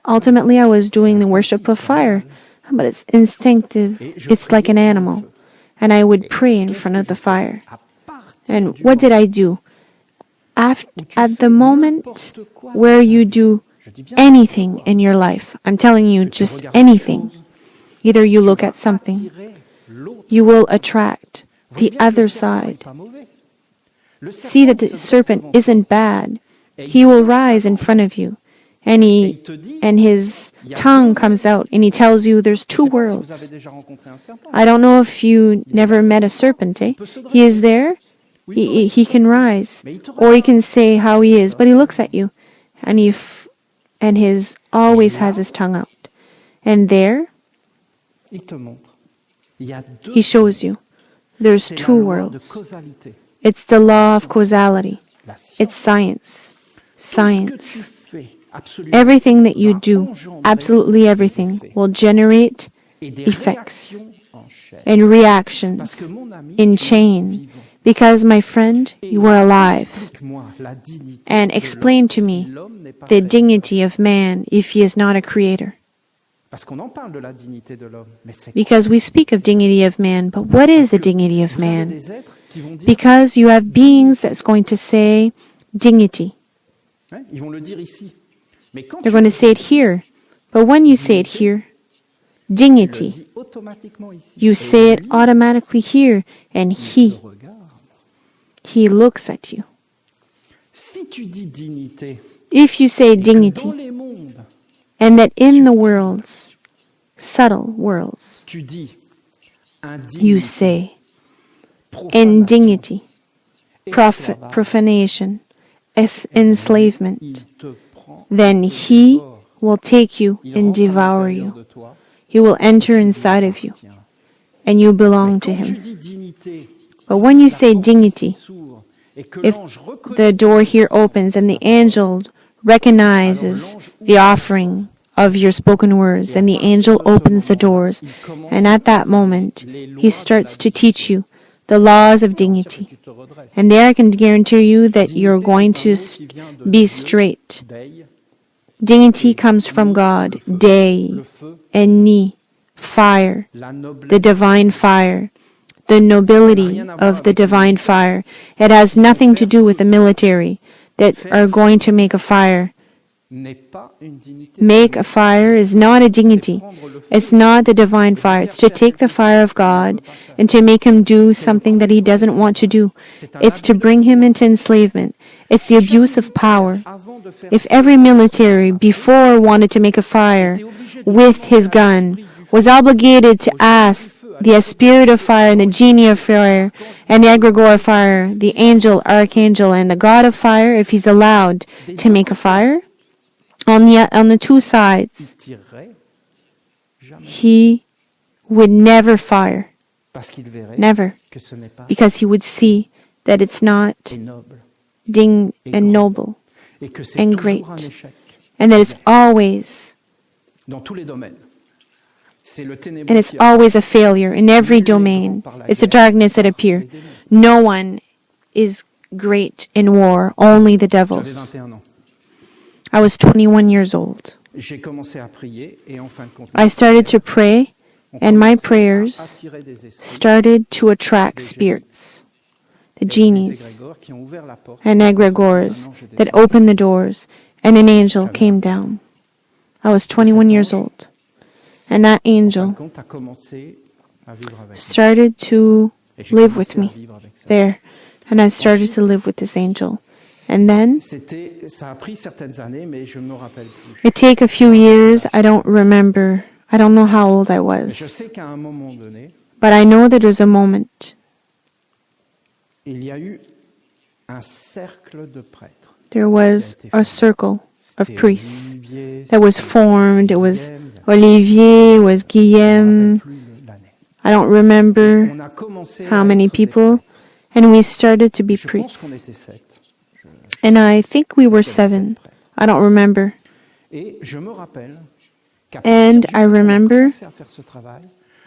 ultimately I was doing the worship of fire. But it's instinctive. It's like an animal. and I would pray in front of the fire. And what did I do? At the moment where you do anything in your life, I'm telling you, just anything, either you look at something, you will attract the other side. See that the serpent isn't bad. He will rise in front of you, and his tongue comes out, and he tells you there's two worlds. I don't know if you never met a serpent, eh? He is there. He can rise, or he can say how he is, but he looks at you, and his always has his tongue out. And there, he shows you there's two worlds. It's the law of causality. It's science. Science. Everything that you do, absolutely everything, will generate effects and reactions in chain. Because, my friend, you are alive. And explain to me the dignity of man if he is not a creator. Because we speak of dignity of man, but what is the dignity of man? Because you have beings that's going to say dignity. They're going to say it here. But when you say it here, dignity, you say it automatically here, and he looks at you. If you say dignity, and that in the worlds, subtle worlds, you say indignity, profanation, enslavement, then he will take you and devour you. He will enter inside of you, and you belong to him. But when you say dignity, if the door here opens and the angel recognizes the offering of your spoken words, then the angel opens the doors, and at that moment, he starts to teach you the laws of dignity. And there I can guarantee you that you're going to be straight. Dignity comes from God, day and ni, fire, the divine fire, the nobility of the divine fire. It has nothing to do with the military that are going to make a fire. Make a fire is not a dignity. It's not the divine fire. It's to take the fire of God and to make him do something that he doesn't want to do. It's to bring him into enslavement. It's the abuse of power. If every military before wanted to make a fire with his gun, was obligated to ask the spirit of fire and the genie of fire and the egregore of fire, the angel, archangel, and the god of fire, if he's allowed to make a fire, on the two sides, he would never fire. Never. Because he would see that it's not ding and noble and great. And that it's always a failure in every domain. It's a darkness that appears. No one is great in war, only the devils. I was 21 years old. I started to pray, and my prayers started to attract spirits, the genies and egregores that opened the doors, and an angel came down. I was 21 years old, and that angel started to live with me there, and I started to live with this angel. And then, it took a few years, I don't remember, I don't know how old I was. But I know that there's a moment. There was a circle of priests that was formed. It was Olivier, it was Guillaume. I don't remember how many people. And we started to be priests. And I think we were 7. I don't remember. And I remember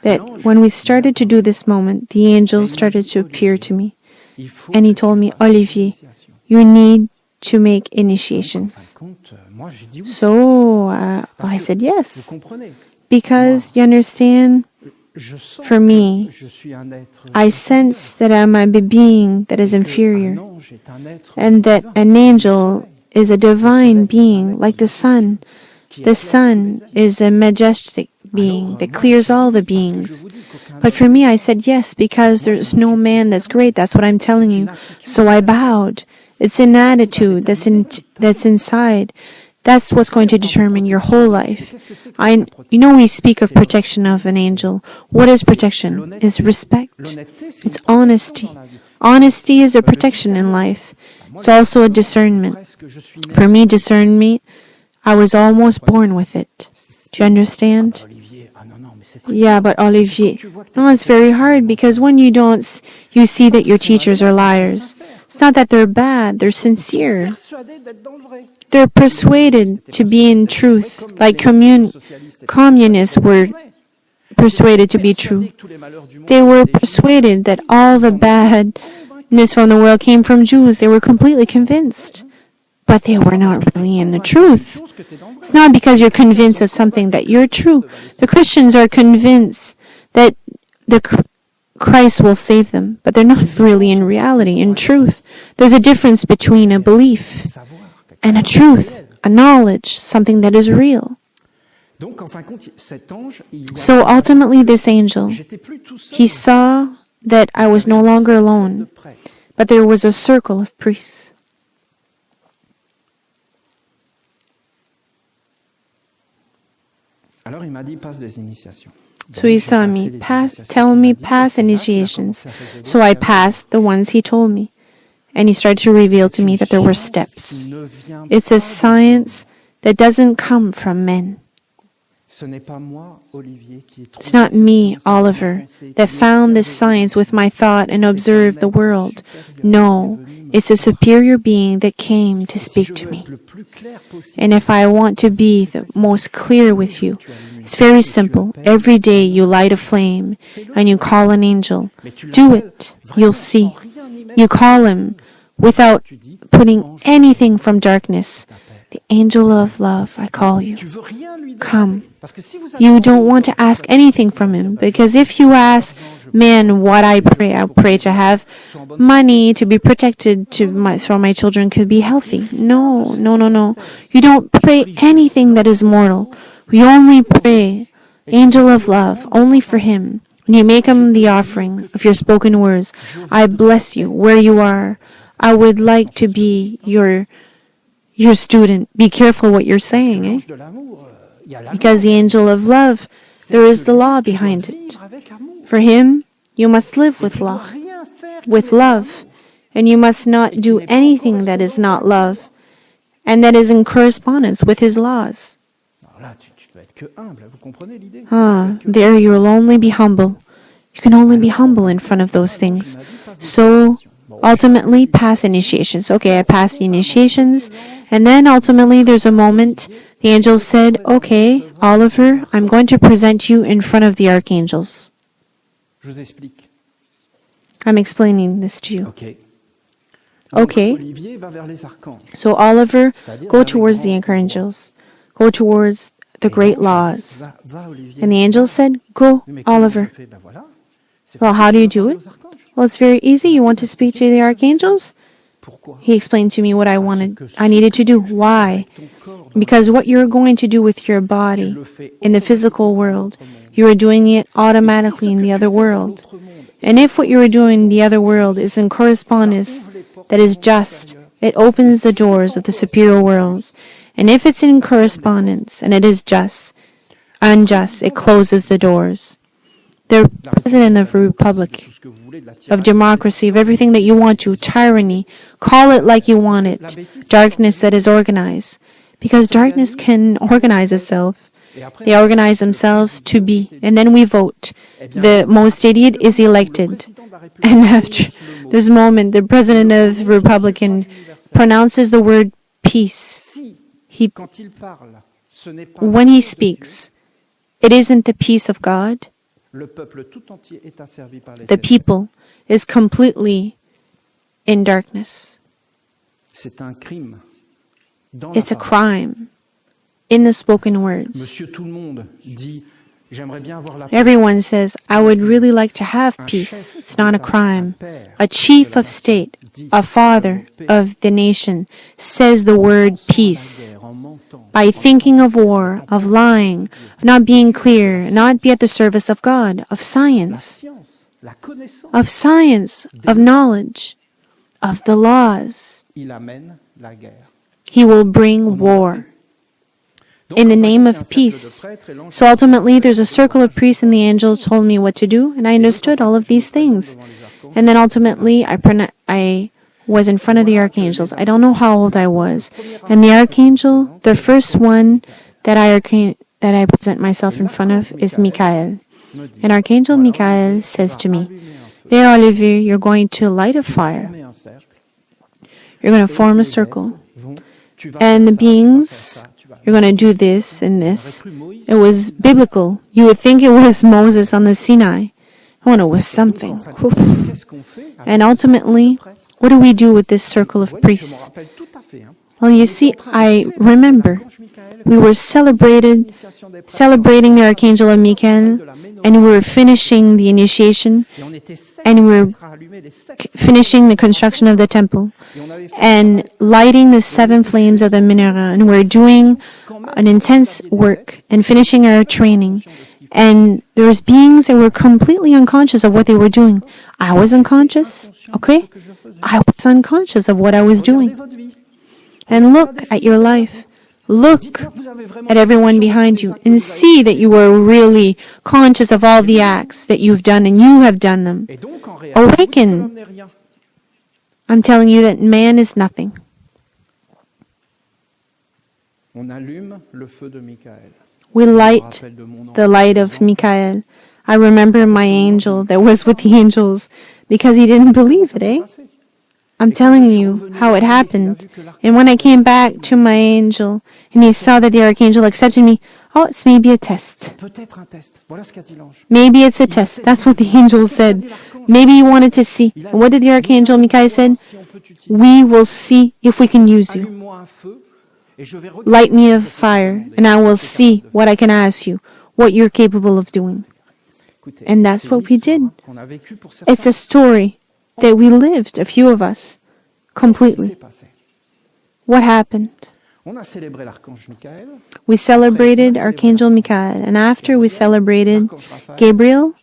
that when we started to do this moment, the angel started to appear to me. And he told me, Olivier, you need to make initiations. So I said yes. Because, you understand, For me, I sense that I am a being that is inferior, and that an angel is a divine being like the sun. The sun is a majestic being that clears all the beings. But for me, I said yes, because there's no man that's great. That's what I'm telling you. So I bowed. It's an attitude that's inside. That's what's going to determine your whole life. We speak of protection of an angel. What is protection? It's respect. It's honesty. Honesty is a protection in life. It's also a discernment. For me, discernment, I was almost born with it. Do you understand? Yeah, but Olivier, no, it's very hard because when you see that your teachers are liars. It's not that they're bad, they're sincere. They're persuaded to be in truth, like communists were persuaded to be true. They were persuaded that all the badness from the world came from Jews. They were completely convinced. But they were not really in the truth. It's not because you're convinced of something that you're true. The Christians are convinced that Christ will save them, but they're not really in reality, in truth. There's a difference between a belief and a truth, a knowledge, something that is real. So ultimately this angel, he saw that I was no longer alone, but there was a circle of priests. So he saw me, tell me past initiations. So I passed the ones he told me. And he started to reveal to me that there were steps. It's a science that doesn't come from men. It's not me, Oliver, that found this science with my thought and observed the world. No, it's a superior being that came to speak to me. And if I want to be the most clear with you, it's very simple. Every day you light a flame and you call an angel. Do it. You'll see. You call him without putting anything from darkness. The angel of love, I call you. Come. You don't want to ask anything from him, because if you ask, man, what I pray to have money, to be protected, so my children could be healthy. No. You don't pray anything that is mortal. We only pray, angel of love, only for him. When you make him the offering of your spoken words, I bless you where you are. I would like to be your student. Be careful what you're saying, eh? Because the angel of love, there is the law behind it. For him, you must live with love, and you must not do anything that is not love, and that is in correspondence with his laws. There you will only be humble. You can only be humble in front of those things. So, ultimately, pass initiations. Okay, I passed the initiations, and then ultimately there's a moment. The angel said, okay, Oliver, I'm going to present you in front of the archangels. I'm explaining this to you. Okay. So Oliver, go towards the archangels. Go towards the great laws. And the angel said, go, Oliver. Well, how do you do it? Well, it's very easy. You want to speak to the archangels? He explained to me what I needed to do. Why? Because what you're going to do with your body in the physical world, you are doing it automatically in the other world. And if what you are doing in the other world is in correspondence that is just, it opens the doors of the superior worlds. And if it's in correspondence and it is unjust, it closes the doors. The president of the republic, of democracy, of everything that you want to, tyranny, call it like you want it, darkness that is organized. Because darkness can organize itself. They organize themselves to be, and then we vote. The most idiot is elected. And after this moment, the president of the Republican pronounces the word peace. When he speaks, it isn't the peace of God. The people is completely in darkness. It's a crime in the spoken words. J'aimerais bien avoir la paix. Everyone says, I would really like to have peace. It's not a crime. A chief of state, a father of the nation, says the word peace. By thinking of war, of lying, of not being clear, not be at the service of God, of science, of knowledge, of the laws. Il amène la guerre. He will bring war in the name of peace. So ultimately, there's a circle of priests, and the angel told me what to do, and I understood all of these things. And then ultimately, I was in front of the archangels. I don't know how old I was. And the archangel, the first one that I present myself in front of is Michael. And Archangel Michael says to me, there, Olivier, you're going to light a fire. You're going to form a circle. And the beings, you're going to do this and this. It was biblical. You would think it was Moses on the Sinai. Oh, no, it was something. Oof. And ultimately, what do we do with this circle of priests? Well, you see, I remember we were celebrating the Archangel of Michael, and we were finishing the initiation, and we were finishing the construction of the temple, and lighting the 7 flames of the menorah, and we're doing an intense work and finishing our training. And there was beings that were completely unconscious of what they were doing. I was unconscious, okay? I was unconscious of what I was doing. And look at your life. Look at everyone behind you and see that you are really conscious of all the acts that you've done, and you have done them. Awaken. I'm telling you that man is nothing. We light the light of Michael. I remember my angel that was with the angels because he didn't believe it, eh? I'm telling you how it happened. And when I came back to my angel and he saw that the archangel accepted me, oh, it's maybe a test. Maybe it's a test. That's what the angel said. Maybe he wanted to see. And what did the archangel Michael said? We will see if we can use you. Light me a fire, and I will see what I can ask you, what you're capable of doing. And that's what we did. It's a story that we lived, a few of us, completely. What happened? We celebrated Archangel Michael, and after we celebrated Gabriel,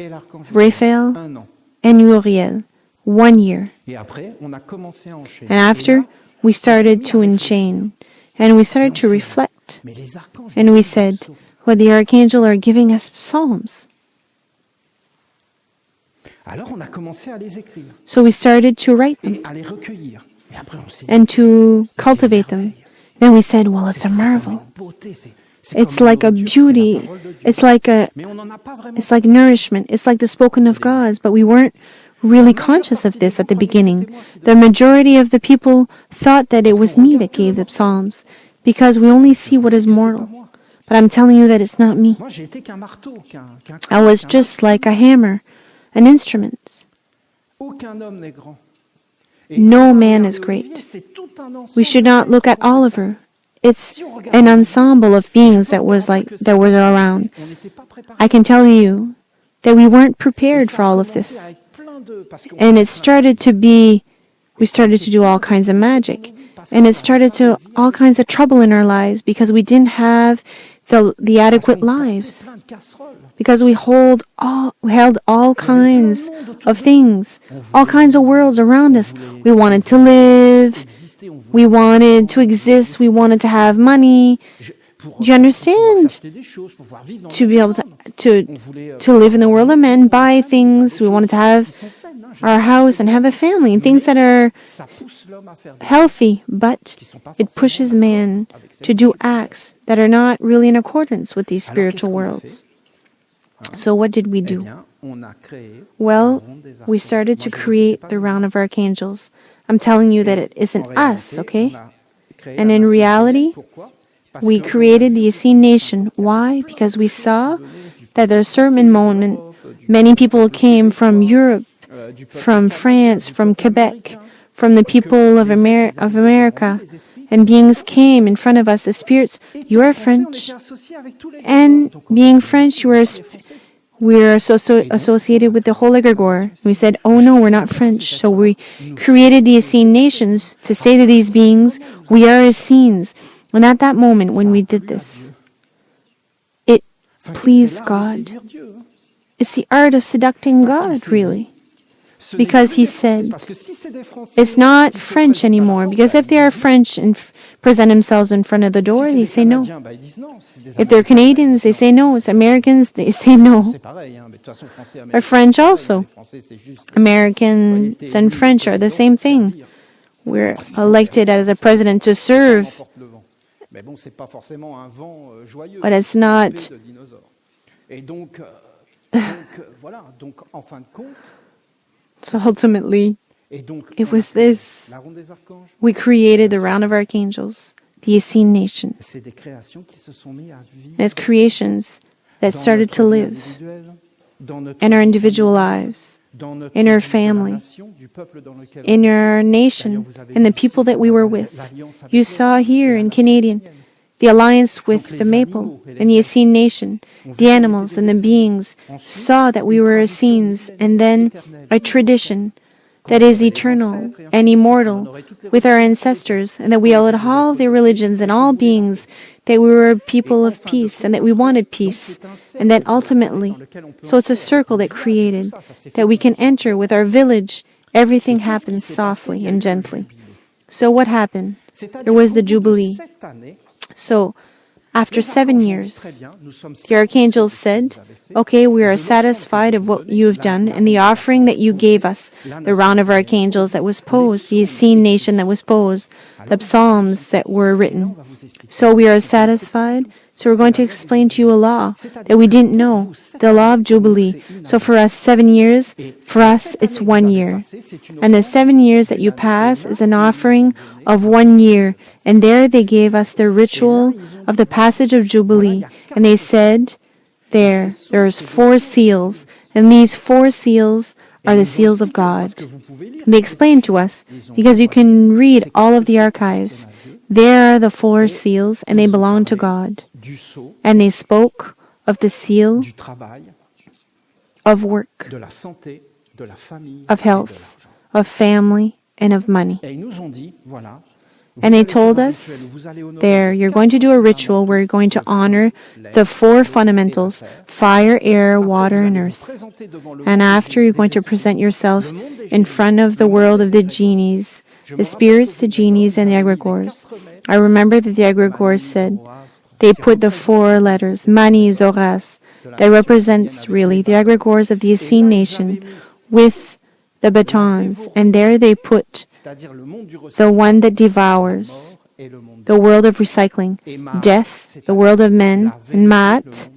Raphael, and Uriel, 1 year. And after, we started to enchain, and we started to reflect, and we said, well, the archangel are giving us psalms. So we started to write them and to cultivate them. Then we said, well, it's a marvel. It's like a beauty. It's like nourishment. It's like the spoken of God. But we weren't really conscious of this at the beginning. The majority of the people thought that it was me that gave the psalms because we only see what is mortal. But I'm telling you that it's not me. I was just like a hammer. An instrument. No man is great. We should not look at Oliver. It's an ensemble of beings that were around. I can tell you that we weren't prepared for all of this. And we started to do all kinds of magic. And it started to all kinds of trouble in our lives because we didn't have the adequate lives. Because we held all kinds of things, all kinds of worlds around us. We wanted to live, we wanted to exist, we wanted to have money. Do you understand? To be able to live in the world of men, buy things. We wanted to have our house and have a family and things that are healthy, but it pushes man to do acts that are not really in accordance with these spiritual worlds. So what did we do? Well, we started to create the round of archangels. I'm telling you that it isn't us, okay? And in reality, we created the Essene nation. Why? Because we saw that at a certain moment, many people came from Europe, from France, from Quebec, from the people of America, and beings came in front of us, the spirits. You are French, and being French, we are associated with the whole egregore. We said, oh no, we're not French. So we created the Essene nations to say to these beings, we are Essenes. And at that moment, when we did this, it pleased God. It's the art of seducing God, really. Because he said, it's not French anymore. Because if they are French and present themselves in front of the door, they say no. If they're Canadians, they say no. It's Americans, they say no. Or French also. Americans and French are the same thing. We're elected as a president to serve. But it's not. So ultimately, it was this. We created the round of archangels, the Essene nation. And as creations that started to live in our individual lives, in our family, in our nation, in the people that we were with. You saw here in Canadian, the alliance with the maple and the Essene nation, the animals and the beings saw that we were Essenes, and then a tradition that is eternal and immortal with our ancestors, and that we all had all the religions and all beings, that we were a people of peace and that we wanted peace, and that ultimately, so it's a circle that created, that we can enter with our village. Everything happens softly and gently. So what happened? There was the Jubilee. So, after 7 years, the archangels said, okay, we are satisfied of what you have done and the offering that you gave us, the round of archangels that was posed, the Essene nation that was posed, the psalms that were written. So we are satisfied. So we're going to explain to you a law that we didn't know, the law of Jubilee. So for us, 7 years, for us, it's 1 year. And the 7 years that you pass is an offering of 1 year. And there they gave us the ritual of the passage of Jubilee. And they said, there's 4 seals. And these 4 seals are the seals of God. And they explained to us, because you can read all of the archives. There are the 4 seals, and they belong to God. And they spoke of the seal of work, of health, of family, and of money. And they told us, you're going to do a ritual where you're going to honor the 4 fundamentals, fire, air, water, and earth. And after, you're going to present yourself in front of the world of the genies, the spirits, the genies, and the egregores. I remember that the egregores said, they put the 4 letters, Mani, Zoras, that represents really the egregores of the Essene nation with the batons. And there they put the one that devours, the world of recycling, death, the world of men, and Mat,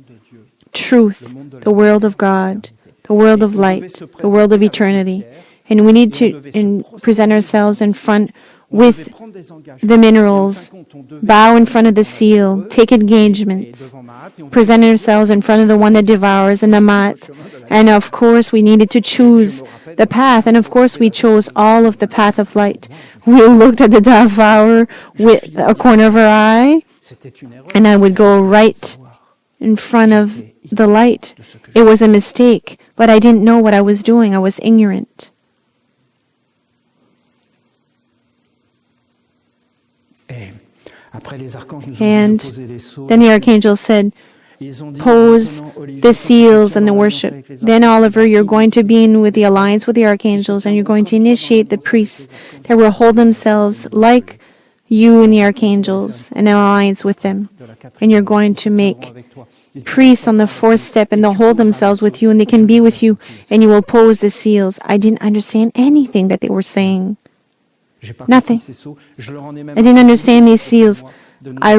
truth, the world of God, the world of light, the world of eternity. And we need to present ourselves in front with the minerals, bow in front of the seal, take engagements, present ourselves in front of the one that devours and the mat. And of course, we needed to choose the path. And of course, we chose all of the path of light. We looked at the devourer with a corner of our eye, and I would go right in front of the light. It was a mistake, but I didn't know what I was doing. I was ignorant. And then the archangel said, pose the seals and the worship. Then, Oliver, you're going to be in with the alliance with the archangels, and you're going to initiate the priests that will hold themselves like you and the archangels, and an alliance with them. And you're going to make priests on the 4th step, and they'll hold themselves with you, and they can be with you, and you will pose the seals. I didn't understand anything that they were saying. Nothing. I didn't understand these seals. I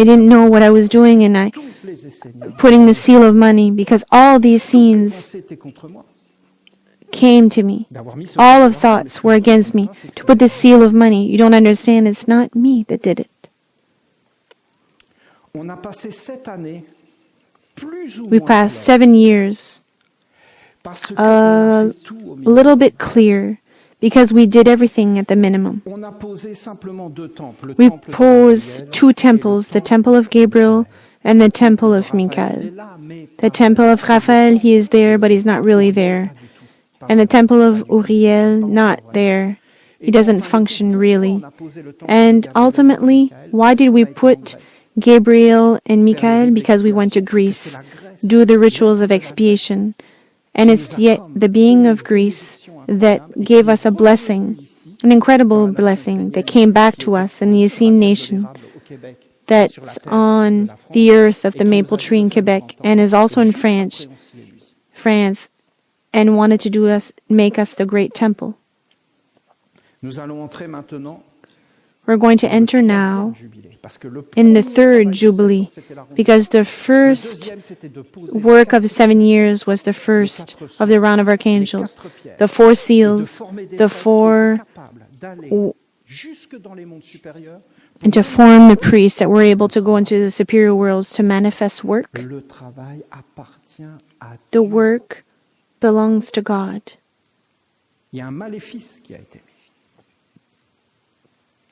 didn't know what I was doing, and I putting the seal of money, because all these scenes came to me. All of thoughts were against me. To put the seal of money, you don't understand, it's not me that did it. We passed 7 years, a little bit clear, because we did everything at the minimum. On a posé simplement deux temples, le We temple de posed Raphaël two et le temples, the temple of Gabriel and the temple of Michael. The temple of Raphael, he is there, but he's not really there. And the temple of Uriel, not there. He doesn't function really. And ultimately, why did we put Gabriel and Michael? Because we went to Greece, do the rituals of expiation. And it's the being of Greece that gave us a blessing, an incredible blessing that came back to us in the Essene nation that's on the earth of the maple tree in Quebec and is also in France, and wanted to make us the great temple. We're going to enter now in the third Jubilee, because the first work of 7 years was the first of the round of archangels, the 4 seals, the 4, and to form the priests that were able to go into the superior worlds to manifest work. The work belongs to God.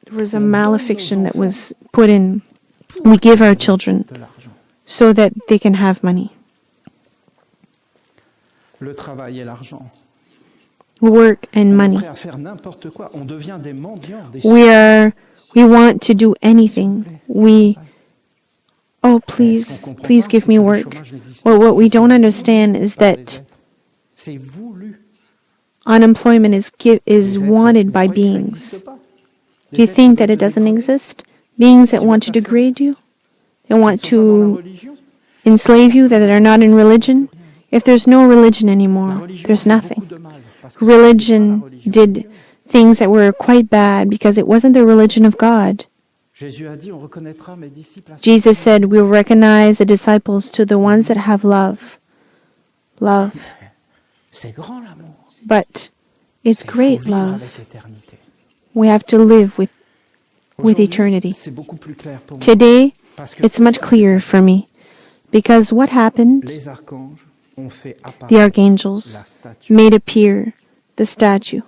There was a malefiction that was put in. We give our children so that they can have money. Work and money. We want to do anything. Please give me work. Well, what we don't understand is that unemployment is wanted by beings. Do you think that it doesn't exist? Beings that want to degrade you? They want to enslave you, that are not in religion? If there's no religion anymore, there's nothing. Religion did things that were quite bad because it wasn't the religion of God. Jesus said, we'll recognize the disciples to the ones that have love. Love. But it's great love. We have to live with eternity. Today, it's much clearer for me, because what happened? The archangels made appear the statue.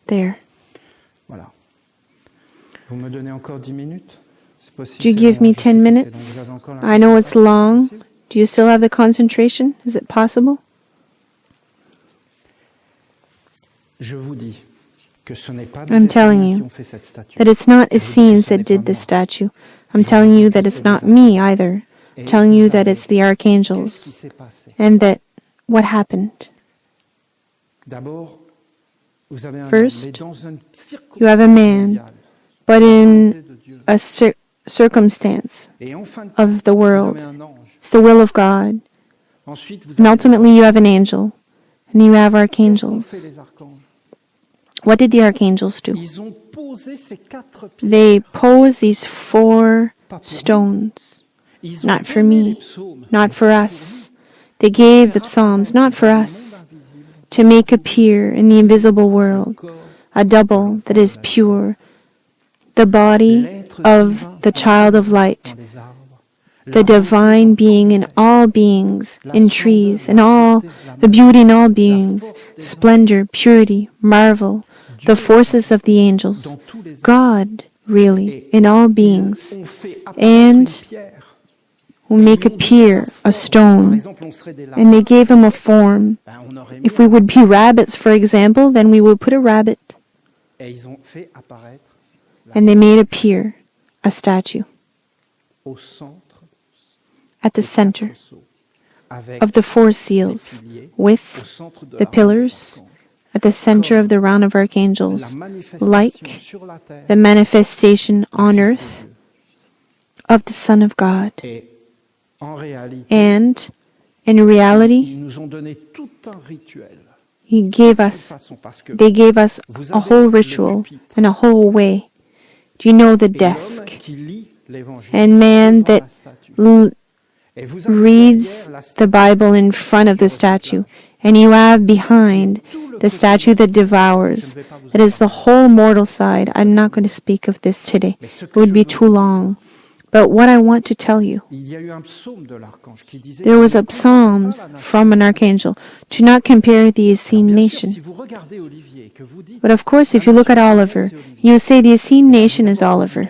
There. Do you give me 10 minutes? I know it's long. Do you still have the concentration? Is it possible? I'm telling you that it's not Essenes that did this statue. I'm telling you that it's not me either. I'm telling you that it's the archangels. And that what happened? First, you have a man, but in a circumstance of the world. It's the will of God. And ultimately you have an angel, and you have archangels. What did the archangels do? They posed these 4 stones, not for me, not for us. They gave the psalms, not for us, to make appear in the invisible world a double that is pure, the body of the child of light, the divine being in all beings, in trees, in all, the beauty in all beings, splendor, purity, marvel, the forces of the angels, God, really, in all beings, and will make appear a stone. And they gave him a form. If we would be rabbits, for example, then we would put a rabbit. And they made appear a statue at the center of the 4 seals, with the pillars at the center of the round of archangels, like the manifestation on earth of the Son of God. And in reality, they gave us a whole ritual and a whole way. Do you know the desk? And man that reads the Bible in front of the statue, and you have behind the statue that devours. That is the whole mortal side. I'm not going to speak of this today. It would be too long. But what I want to tell you, there was a psalms from an archangel, do not compare the Essene nation. But of course, if you look at Oliver, you say the Essene nation is Oliver,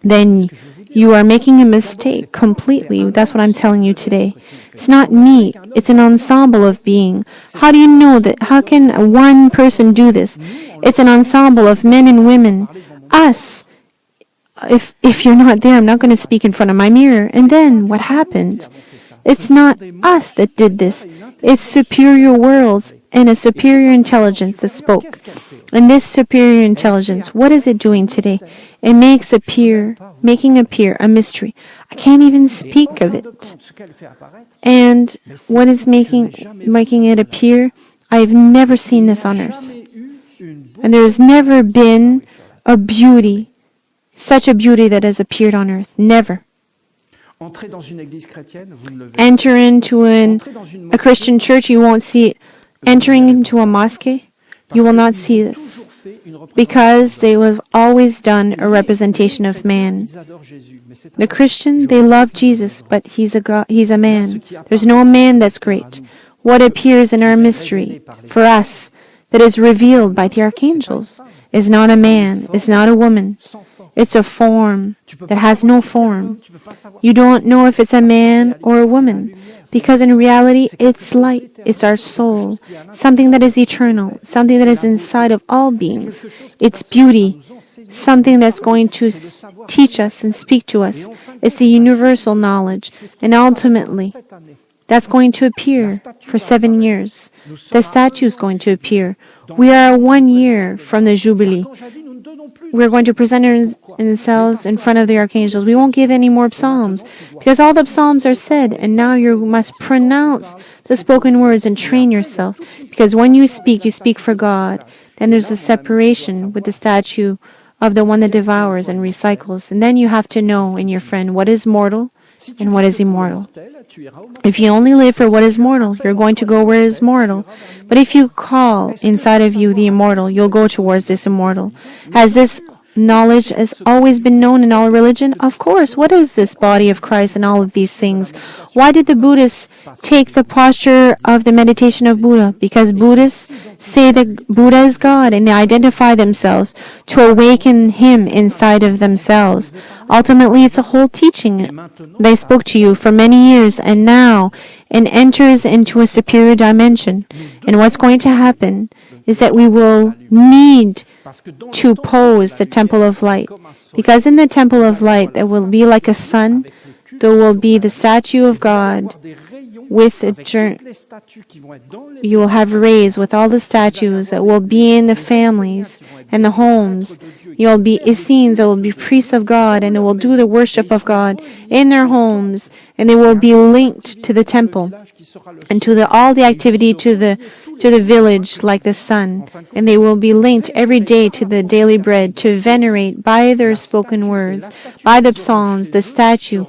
then you are making a mistake completely. That's what I'm telling you today. It's not me. It's an ensemble of being. How do you know that? How can one person do this? It's an ensemble of men and women. Us. If you're not there, I'm not going to speak in front of my mirror. And then what happened? It's not us that did this. It's superior worlds and a superior intelligence that spoke. And this superior intelligence, what is it doing today? It making appear a mystery. I can't even speak of it. And what is making it appear? I've never seen this on earth. And there has never been a beauty, such a beauty that has appeared on earth. Never. Enter into a Christian church, you won't see it. Entering into a mosque, you will not see this. Because they have always done a representation of man. The Christian, they love Jesus, but he's a man. There's no man that's great. What appears in our mystery for us that is revealed by the archangels is not a man, is not a woman. It's a form that has no form. You don't know if it's a man or a woman, because in reality, it's light. It's our soul, something that is eternal, something that is inside of all beings. It's beauty, something that's going to teach us and speak to us. It's the universal knowledge, and ultimately, that's going to appear for 7 years. The statue is going to appear. We are 1 year from the Jubilee. We're going to present ourselves in front of the archangels. We won't give any more psalms because all the psalms are said, and now you must pronounce the spoken words and train yourself. Because when you speak for God. Then there's a separation with the statue of the one that devours and recycles. And then you have to know in your friend what is mortal and what is immortal. If you only live for what is mortal, you're going to go where is mortal. But if you call inside of you the immortal, you'll go towards this immortal. Has this knowledge has always been known in all religion? Of course. What is this body of Christ and all of these things? Why did the Buddhists take the posture of the meditation of Buddha? Because Buddhists say that Buddha is God and they identify themselves to awaken Him inside of themselves. Ultimately, it's a whole teaching. They spoke to you for many years and now it enters into a superior dimension. And what's going to happen is that we will need to pose the temple of light. Because in the temple of light, there will be like a sun, there will be the statue of God with you will have rays with all the statues that will be in the families and the homes. You'll be Essenes that will be priests of God and they will do the worship of God in their homes and they will be linked to the temple and to all the activity to the village like the sun, and they will be linked every day to the daily bread to venerate by their spoken words, by the psalms, the statue,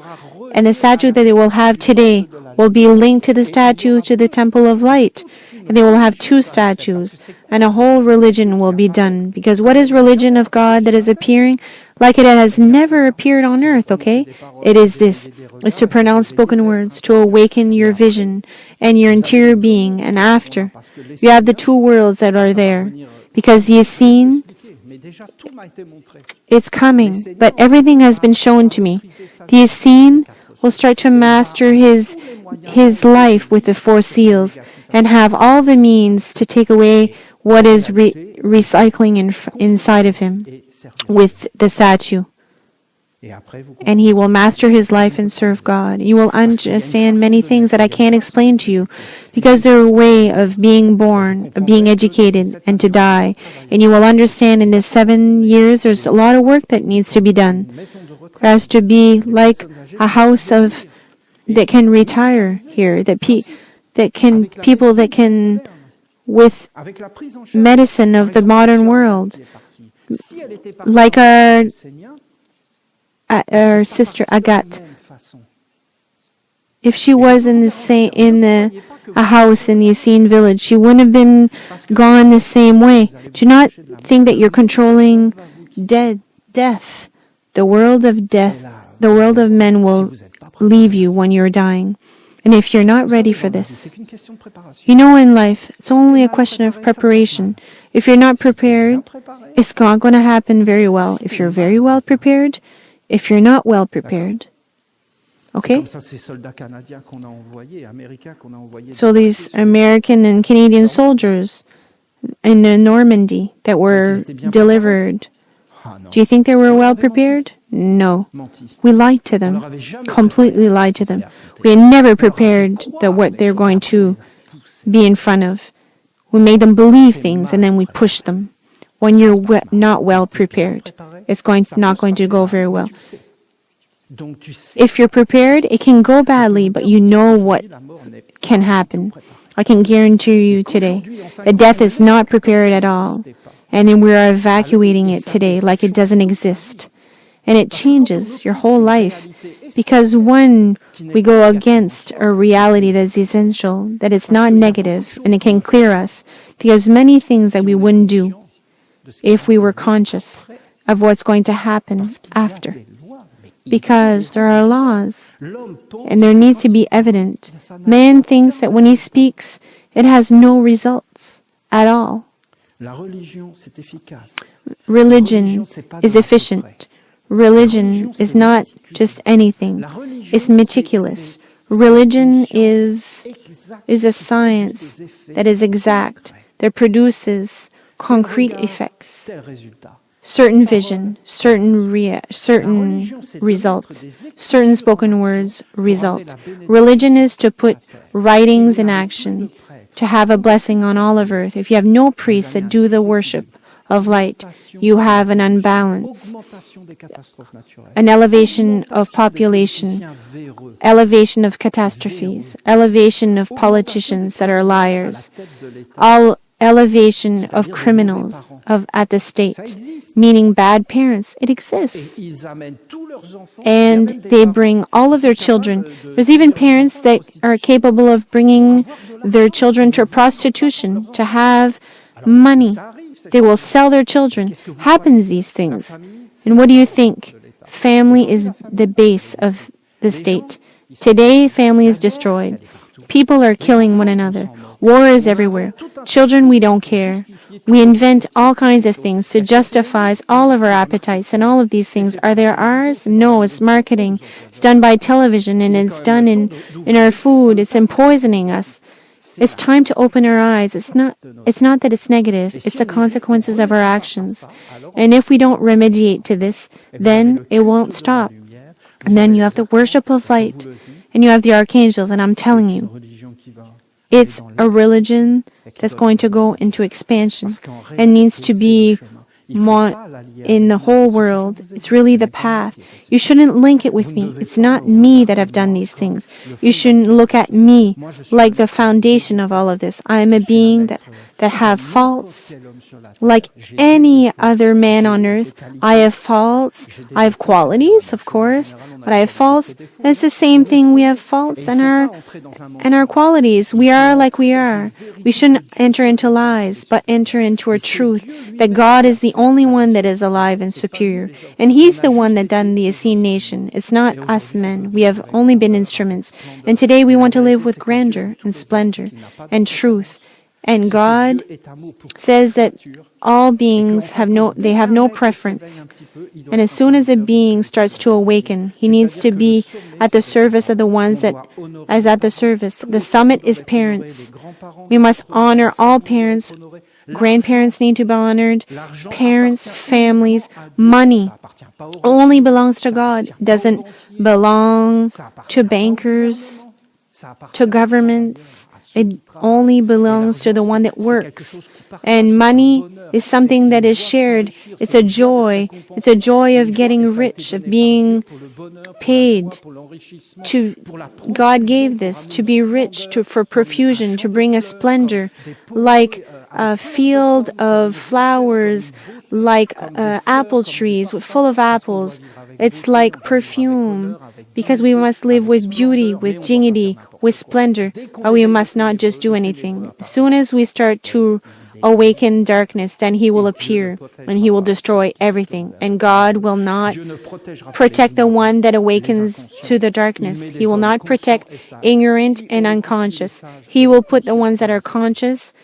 and the statue that they will have today will be linked to the statue to the temple of light, and they will have 2 statues, and a whole religion will be done, because what is religion of God that is appearing? Like it has never appeared on earth, okay? It is this. It's to pronounce spoken words, to awaken your vision and your interior being. And after, you have the 2 worlds that are there. Because the Essene, it's coming, but everything has been shown to me. The Essene will start to master his life with the 4 seals and have all the means to take away what is recycling inside of him with the statue. And he will master his life and serve God. You will understand many things that I can't explain to you because they're a way of being born, of being educated, and to die. And you will understand in the 7 years there's a lot of work that needs to be done. There has to be like a house that can retire here, people that can, with medicine of the modern world, like our sister Agathe. If she was in a house in the Essene village, she wouldn't have been gone the same way. Do not think that you're controlling death, the world of death. The world of men will leave you when you're dying. And if you're not ready for this, you know, in life, it's only a question of preparation. If you're not prepared, it's not going to happen very well. If you're very well prepared, if you're not well prepared. Okay? So these American and Canadian soldiers in Normandy that were delivered, do you think they were well prepared? No. We lied to them, completely lied to them. We had never prepared what they're going to be in front of. We made them believe things and then we pushed them. When you're not well prepared, it's not going to go very well. If you're prepared, it can go badly, but you know what can happen. I can guarantee you today that death is not prepared at all. And then we are evacuating it today like it doesn't exist. And it changes your whole life. Because when we go against a reality that is essential, that it's not negative, and it can clear us, because many things that we wouldn't do if we were conscious of what's going to happen after. Because there are laws, and there need to be evident. Man thinks that when he speaks, it has no results at all. Religion is efficient. Religion is not just anything. It's meticulous. Religion is a science that is exact, that produces concrete effects, certain vision, certain result, certain spoken words result. Religion is to put writings in action, to have a blessing on all of earth. If you have no priests that do the worship of light, you have an unbalance, an elevation of population, elevation of catastrophes, elevation of politicians that are liars, elevation of criminals at the state, meaning bad parents. It exists. And they bring all of their children. There's even parents that are capable of bringing their children to prostitution, to have money. They will sell their children. Happens these things. And what do you think? Family is the base of the state. Today, family is destroyed. People are killing one another. War is everywhere. Children, we don't care. We invent all kinds of things to justify all of our appetites, and all of these things, are they ours? No, it's marketing. It's done by television, and it's done in our food. It's poisoning us. It's time to open our eyes. It's not that it's negative. It's the consequences of our actions. And if we don't remediate to this, then it won't stop. And then you have the worship of light, and you have the archangels, and I'm telling you, it's a religion that's going to go into expansion and needs to be in the whole world. It's really the path. You shouldn't link it with me. It's not me that have done these things. You shouldn't look at me like the foundation of all of this. I am a being that have faults. Like any other man on earth, I have faults. I have qualities, of course, but I have faults. And it's the same thing. We have faults and our qualities. We are like we are. We shouldn't enter into lies, but enter into a truth that God is the only one that is alive and superior. And He's the one that done the Essene nation. It's not us men. We have only been instruments. And today we want to live with grandeur and splendor and truth. And God says that all beings have no preference. And as soon as a being starts to awaken, he needs to be at the service of the ones that is at the service. The summit is parents. We must honor all parents. Grandparents need to be honored. Parents, families, money only belongs to God. Doesn't belong to bankers, to governments. It only belongs to the one that works. And money is something that is shared. It's a joy. It's a joy of getting rich, of being paid. God gave this to be rich, for profusion, to bring a splendor, like a field of flowers, like apple trees full of apples. It's like perfume, because we must live with beauty, with dignity, with splendor, but we must not just do anything. As soon as we start to awaken darkness, then he will appear and he will destroy everything. And God will not protect the one that awakens to the darkness. He will not protect ignorant and unconscious. He will put the ones that are conscious,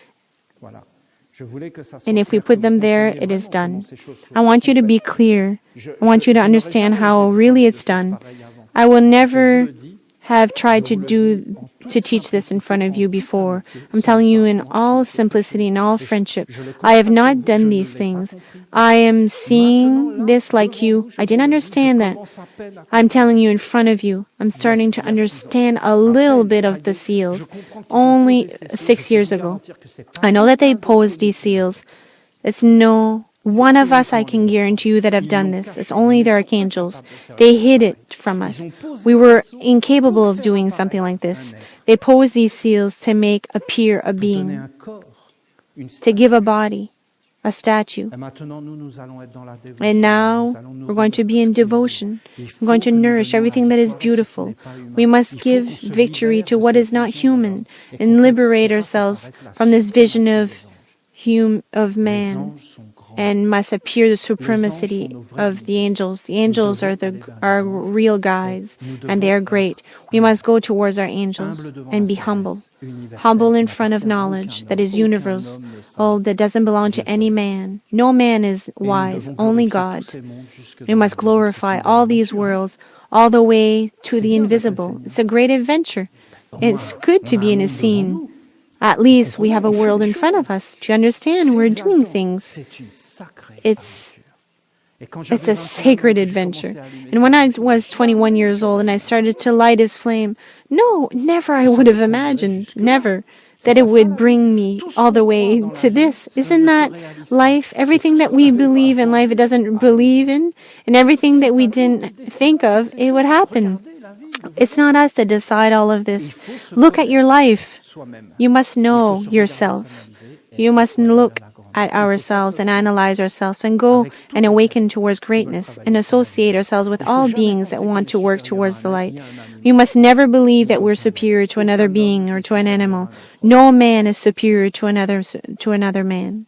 and if we put them there, it is done. I want you to be clear. I want you to understand how really it's done. I will never have tried to teach this in front of you before. I'm telling you in all simplicity and all friendship. I have not done these things. I am seeing this like you. I didn't understand that. I'm telling you in front of you. I'm starting to understand a little bit of the seals. Only 6 years ago. I know that they posed these seals. It's no one of us, I can guarantee you, that have done this. It's only the archangels. They hid it from us. We were incapable of doing something like this. They posed these seals to make appear a being, to give a body, a statue. And now we're going to be in devotion. We're going to nourish everything that is beautiful. We must give victory to what is not human and liberate ourselves from this vision of man, and must appear the supremacy of the angels. The angels are real guys, and they are great. We must go towards our angels and be humble. Humble in front of knowledge that is universal, that doesn't belong to any man. No man is wise, only God. We must glorify all these worlds all the way to the invisible. It's a great adventure. It's good to be in a scene. At least we have a world in front of us. Do you understand? We're doing things. It's a sacred adventure. And when I was 21 years old and I started to light his flame, no, never I would have imagined, never, that it would bring me all the way to this. Isn't that life? Everything that we believe in life, it doesn't believe in, and everything that we didn't think of, it would happen. It's not us that decide all of this. Look at your life. You must know yourself. You must look at ourselves and analyze ourselves and go and awaken towards greatness and associate ourselves with all beings that want to work towards the light. We must never believe that we're superior to another being or to an animal. No man is superior to another man.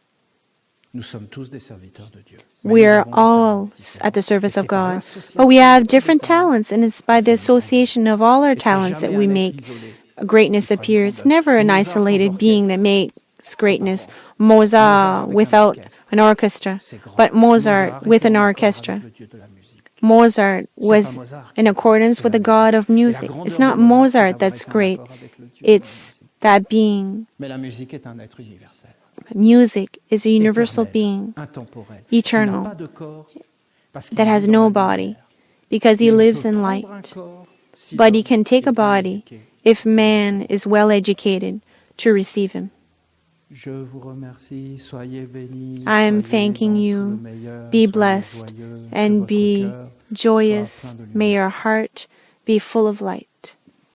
We are all at the service of God, but we have different talents, and it's by the association of all our talents that we make greatness appear. It's never an isolated being that makes greatness. Mozart without an orchestra, but Mozart with an orchestra. Mozart was in accordance with the God of music. It's not Mozart that's great, it's that being. Music is a universal being, eternal, that has no body, because he lives in light. But he can take a body if man is well educated to receive him. I am thanking you. Be blessed and be joyous. May your heart be full of light.